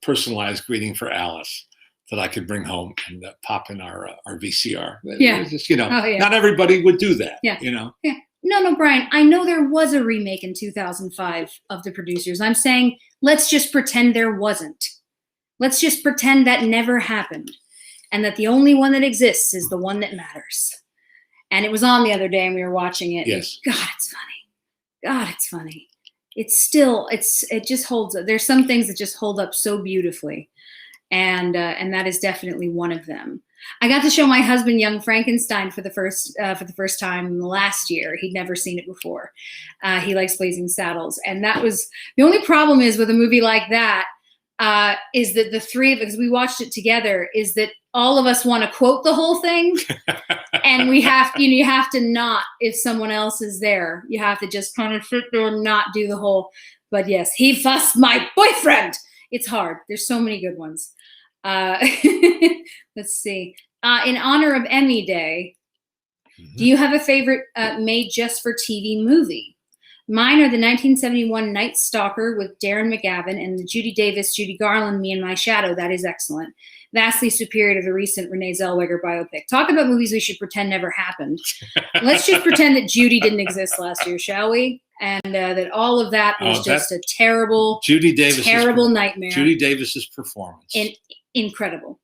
personalized greeting for Alice that I could bring home and pop in our VCR. Yeah. Just, not everybody would do that. Yeah. Yeah. No, Brian, I know there was a remake in 2005 of The Producers. I'm saying let's just pretend there wasn't. Let's just pretend that never happened and that the only one that exists is the one that matters. And it was on the other day and we were watching it. Yes. God, it's funny. God, it's funny. It's still, it just holds up. There's some things that just hold up so beautifully. And that is definitely one of them. I got to show my husband Young Frankenstein for the first time last year. He'd never seen it before. He likes Blazing Saddles. And that was, the only problem is with a movie like that, is that the three of us, because we watched it together, is that all of us want to quote the whole thing. And we have, you have to not, if someone else is there, you have to just kind of sit there and not do the whole, but yes, he fussed my boyfriend. It's hard. There's so many good ones. Let's see. In honor of Emmy Day, do you have a favorite made just for TV movie? Mine are the 1971 Night Stalker with Darren McGavin and the Judy Davis, Judy Garland, Me and My Shadow. That is excellent. Vastly superior to the recent Renee Zellweger biopic. Talk about movies we should pretend never happened. Let's just pretend that Judy didn't exist last year, shall we? And that all of that was just a terrible, terrible nightmare. Judy Davis's performance. Incredible.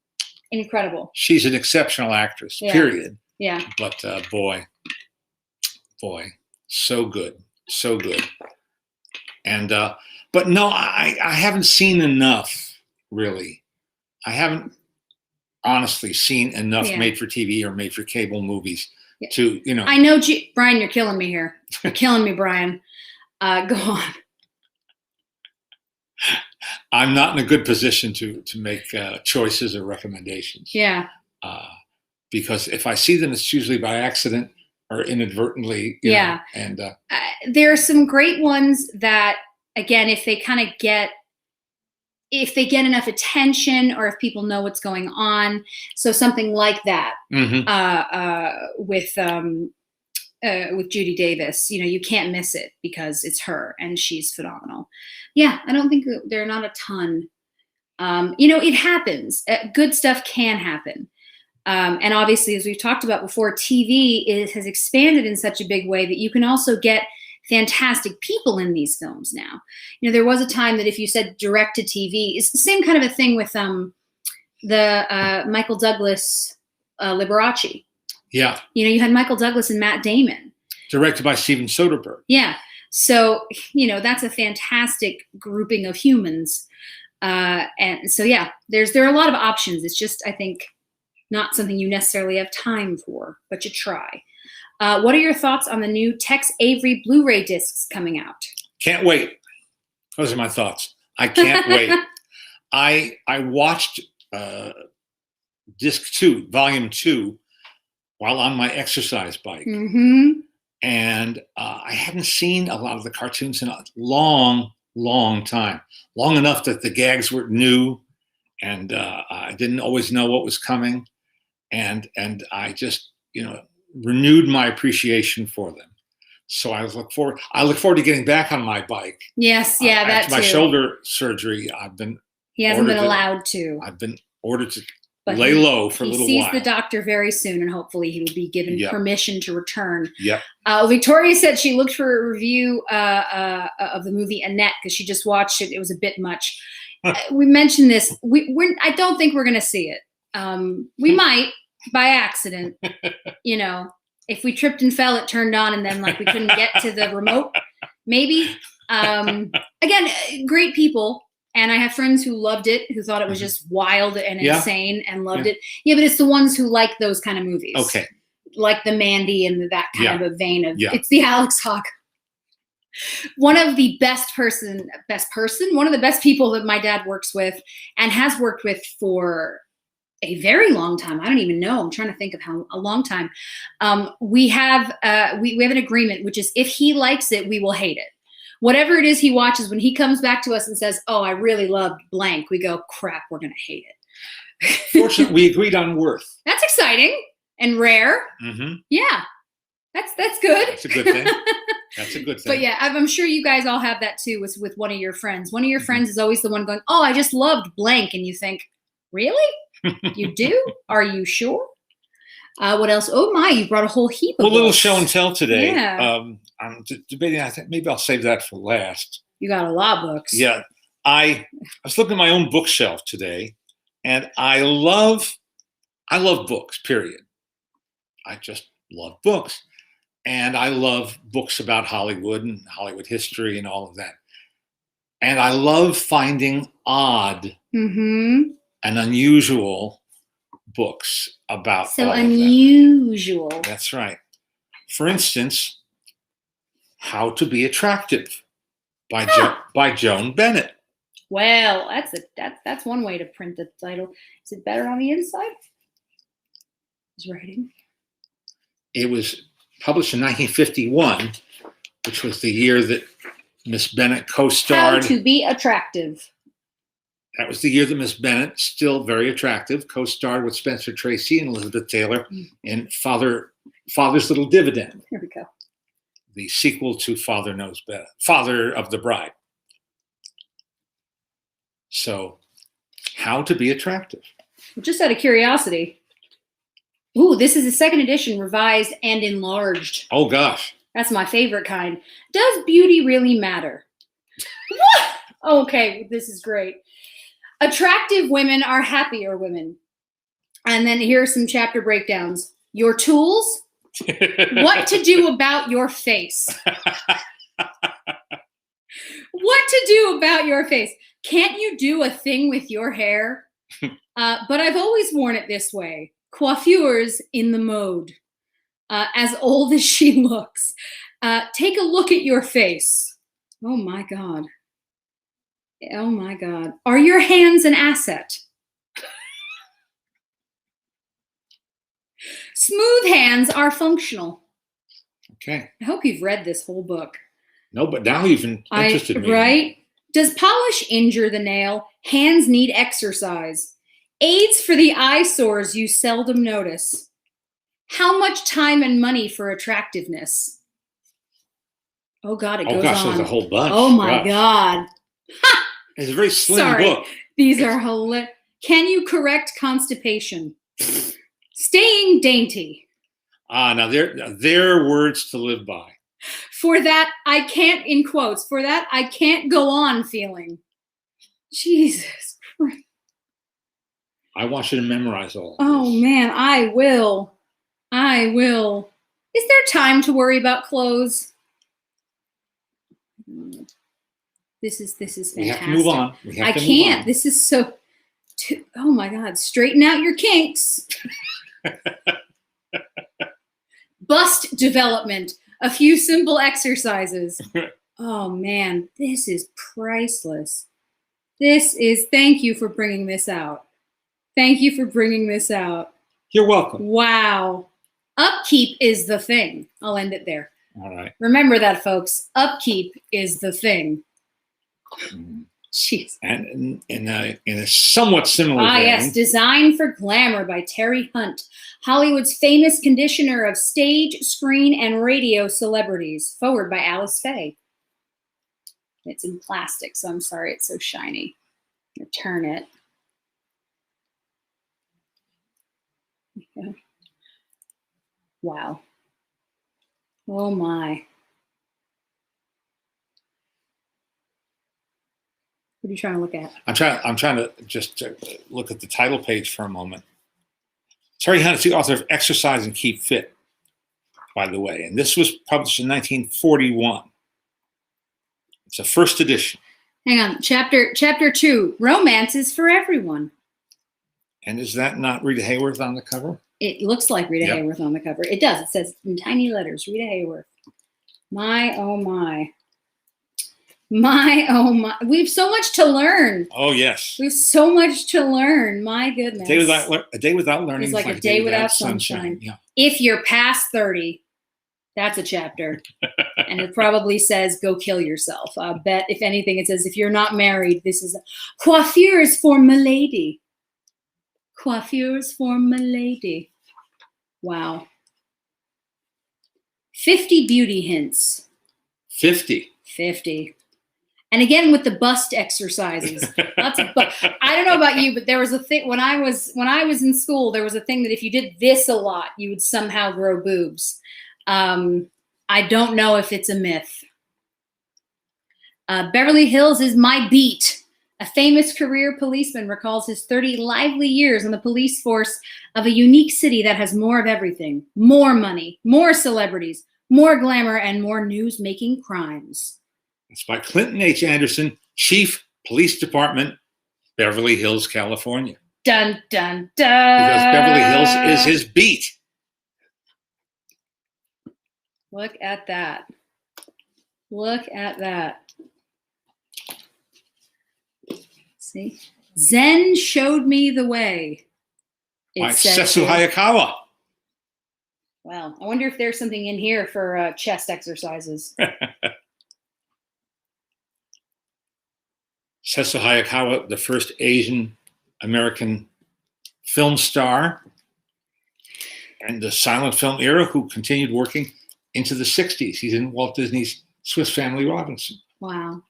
She's an exceptional actress, period. Yeah. But boy, so good. And but no, I haven't seen enough, really. I haven't honestly seen enough made for TV or made for cable movies to, I know, Brian, you're killing me here. You're killing me, Brian. Go on. I'm not in a good position to make choices or recommendations. Yeah. Because if I see them, it's usually by accident or inadvertently. You know, and there are some great ones that, again, if they get enough attention or if people know what's going on. So something like that with Judy Davis, you can't miss it because it's her and she's phenomenal. Yeah, I don't think there are not a ton. It happens. Good stuff can happen. And obviously, as we've talked about before, TV has expanded in such a big way that you can also get fantastic people in these films now. There was a time that if you said direct to TV, it's the same kind of a thing with the Michael Douglas Liberace. Yeah. You had Michael Douglas and Matt Damon. Directed by Steven Soderbergh. Yeah. So, that's a fantastic grouping of humans. And so, yeah, there are a lot of options. It's just, I think, not something you necessarily have time for, but you try. What are your thoughts on the new Tex Avery Blu-ray discs coming out? Can't wait. Those are my thoughts. I can't wait. I watched disc 2, volume 2, while on my exercise bike. And I hadn't seen a lot of the cartoons in a long time. Long enough that the gags were new and I didn't always know what was coming. And I just, renewed my appreciation for them. So I look forward to getting back on my bike. Yes, yeah, that after my shoulder surgery, he hasn't been allowed to. I've been ordered to lay low for a little while. He sees the doctor very soon, and hopefully he will be given permission to return. Yep. Victoria said she looked for a review of the movie Annette because she just watched it. It was a bit much. We mentioned this. I don't think we're going to see it. We might by accident. If we tripped and fell, it turned on, and then we couldn't get to the remote. Maybe. Again, great people. And I have friends who loved it, who thought it was just wild and insane and loved it. Yeah, but it's the ones who like those kind of movies. Okay. Like the Mandy and that kind of a vein of, it's the Alex Hawk. One of the one of the best people that my dad works with and has worked with for a very long time. I don't even know. I'm trying to think of how a long time. We have an agreement, which is if he likes it, we will hate it. Whatever it is he watches, when he comes back to us and says, "Oh, I really loved blank," we go, "Crap, we're going to hate it." Fortunately, we agreed on worth. That's exciting and rare. Mm-hmm. Yeah, that's good. That's a good thing. That's a good thing. But yeah, I'm sure you guys all have that too with one of your friends. One of your friends is always the one going, "Oh, I just loved blank," and you think, "Really? You do? Are you sure?" What else? Oh my, you brought a whole heap of a little show and tell today. Yeah. I'm debating. I think maybe I'll save that for last. You got a lot of books. Yeah. I was looking at my own bookshelf today, and I love books, period. I just love books. And I love books about Hollywood and Hollywood history and all of that. And I love finding odd and unusual books about so unusual. That's right. For instance, How to Be Attractive by Joan Bennett. Well, that's one way to print the title. Is it better on the inside? His writing. It was published in 1951, which was the year that Miss Bennett co-starred. How to Be Attractive. That was the year that Miss Bennett, still very attractive, co-starred with Spencer Tracy and Elizabeth Taylor in Father's Little Dividend. Here we go. the sequel to Father Knows Best, Father of the Bride. So, how to be attractive. Just out of curiosity. Ooh, this is the second edition, revised and enlarged. Oh, gosh. That's my favorite kind. Does beauty really matter? What? Okay, this is great. Attractive women are happier women. And then here are some chapter breakdowns. Your tools, what to do about your face. What to do about your face. Can't you do a thing with your hair? But I've always worn it this way. Coiffures in the mode. As old as she looks. Take a look at your face. Oh my God. Oh my God. Are your hands an asset? Smooth hands are functional. Okay. I hope you've read this whole book. No, but now you've interested me. Right? Does polish injure the nail? Hands need exercise. Aids for the eyesores you seldom notice. How much time and money for attractiveness? Oh God, it goes on. Oh gosh, there's a whole bunch. Oh my God. Ha! It's a very slim book. These are hilarious. Can you correct constipation? Staying dainty. Now they're words to live by. For that, I can't, in quotes, for that, I can't go on feeling. Jesus Christ. I want you to memorize all of Oh, this. man, I will. I will. Is there time to worry about clothes? This is fantastic. We have to move on. I can't. This is so... Oh, my God. Straighten out your kinks. Bust development. A few simple exercises. Oh, man. This is priceless. This is... Thank you for bringing this out. Thank you for bringing this out. You're welcome. Wow. Upkeep is the thing. I'll end it there. All right. Remember that, folks. Upkeep is the thing. Jeez. And in a somewhat similar vein. Yes. Design for Glamour by Terry Hunt. Hollywood's famous conditioner of stage, screen, and radio celebrities. Forward by Alice Faye. It's in plastic, so I'm sorry it's so shiny. I'm gonna turn it. Okay. Wow. Oh my. What are you trying to look at? I'm trying to just look at the title page for a moment. Terry Hunt is the author of Exercise and Keep Fit, by the way. And this was published in 1941. It's a first edition. Hang on. Chapter 2. Romance is for everyone. And is that not Rita Hayworth on the cover? It looks like Rita Hayworth on the cover. It does. It says in tiny letters, Rita Hayworth. My, oh my. My, oh my. We have so much to learn. Oh, yes. We have so much to learn. My goodness. A day without learning is like a day without sunshine. Yeah. If you're past 30, that's a chapter. And it probably says, go kill yourself. I bet, if anything, it says, if you're not married, this is coiffures for milady. Coiffures for milady. Wow. 50 beauty hints. 50. And again with the bust exercises. I don't know about you, but there was a thing when I was in school, there was a thing that if you did this a lot, you would somehow grow boobs. I don't know if it's a myth. Beverly Hills is my beat. A famous career policeman recalls his 30 lively years on the police force of a unique city that has more of everything. More money, more celebrities, more glamour, and more news-making crimes. It's by Clinton H. Anderson, Chief Police Department, Beverly Hills, California. Dun, dun, dun. Because Beverly Hills is his beat. Look at that. Look at that. See? Zen showed me the way. By Sesu Hayakawa. Wow. I wonder if there's something in here for chest exercises. Sesu Hayakawa, the first Asian American film star and the silent film era who continued working into the 60s. He's in Walt Disney's Swiss Family Robinson. Wow.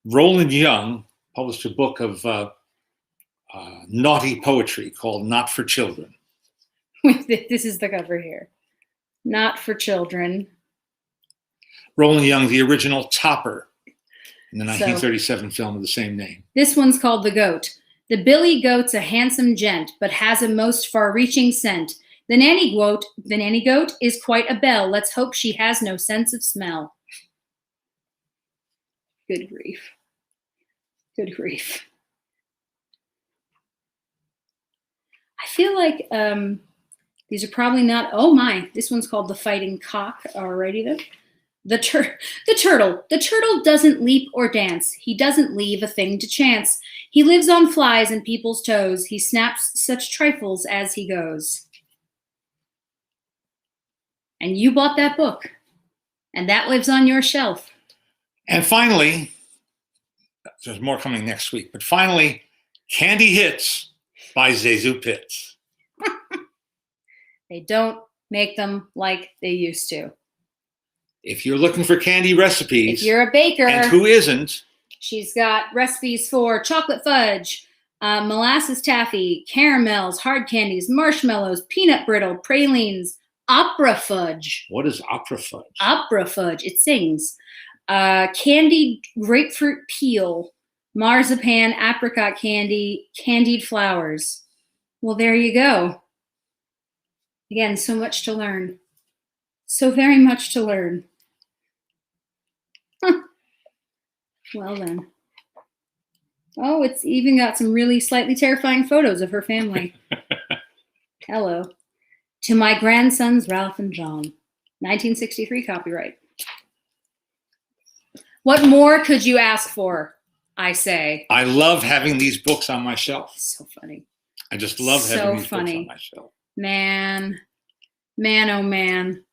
Roland Young published a book of naughty poetry called Not for Children. This is the cover here. Not for Children. Roland Young, the original Topper, in the 1937 film of the same name. This one's called The Goat. The billy goat's a handsome gent, but has a most far-reaching scent. The nanny goat is quite a belle. Let's hope she has no sense of smell. Good grief. Good grief. I feel like these are probably not, oh my, this one's called The Fighting Cock. Alrighty then. The turtle. The turtle doesn't leap or dance. He doesn't leave a thing to chance. He lives on flies and people's toes. He snaps such trifles as he goes. And you bought that book. And that lives on your shelf. And finally, there's more coming next week, but finally, Candy Hits by Zezou Pitts. They don't make them like they used to. If you're looking for candy recipes, if you're a baker, and who isn't, she's got recipes for chocolate fudge, molasses taffy, caramels, hard candies, marshmallows, peanut brittle, pralines, opera fudge. What is opera fudge? Opera fudge. It sings. Candied grapefruit peel, marzipan, apricot candy, candied flowers. Well, there you go. Again, so much to learn. So very much to learn. Huh. Well then. Oh, it's even got some really slightly terrifying photos of her family. Hello. To my grandsons, Ralph and John. 1963 copyright. What more could you ask for, I say? I love having these books on my shelf. So funny. I just love having these books on my shelf. Man, oh man.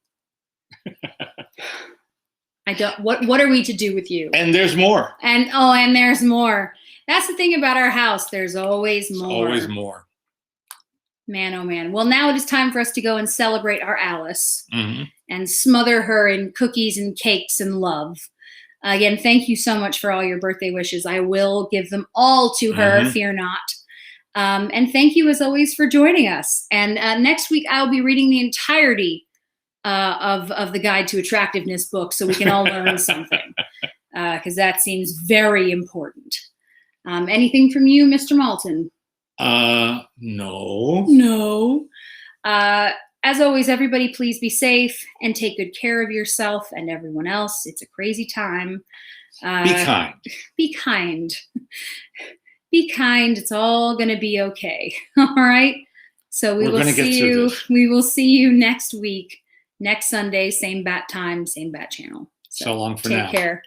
I don't. What are we to do with you? And there's more. And there's more. That's the thing about our house. There's always more. Always more. Man, oh man. Well, now it is time for us to go and celebrate our Alice and smother her in cookies and cakes and love. Again, thank you so much for all your birthday wishes. I will give them all to her. Fear not. And thank you, as always, for joining us. And next week, I'll be reading the entirety of the Guide to Attractiveness book, so we can all learn something, because that seems very important. Anything from you, Mr. Maltin? No. No. As always, everybody, please be safe and take good care of yourself and everyone else. It's a crazy time. Be kind. Be kind. Be kind. It's all going to be okay. All right. So we will see you. We will see you next week, next Sunday, same bat time, same bat channel. So long for now. Take care.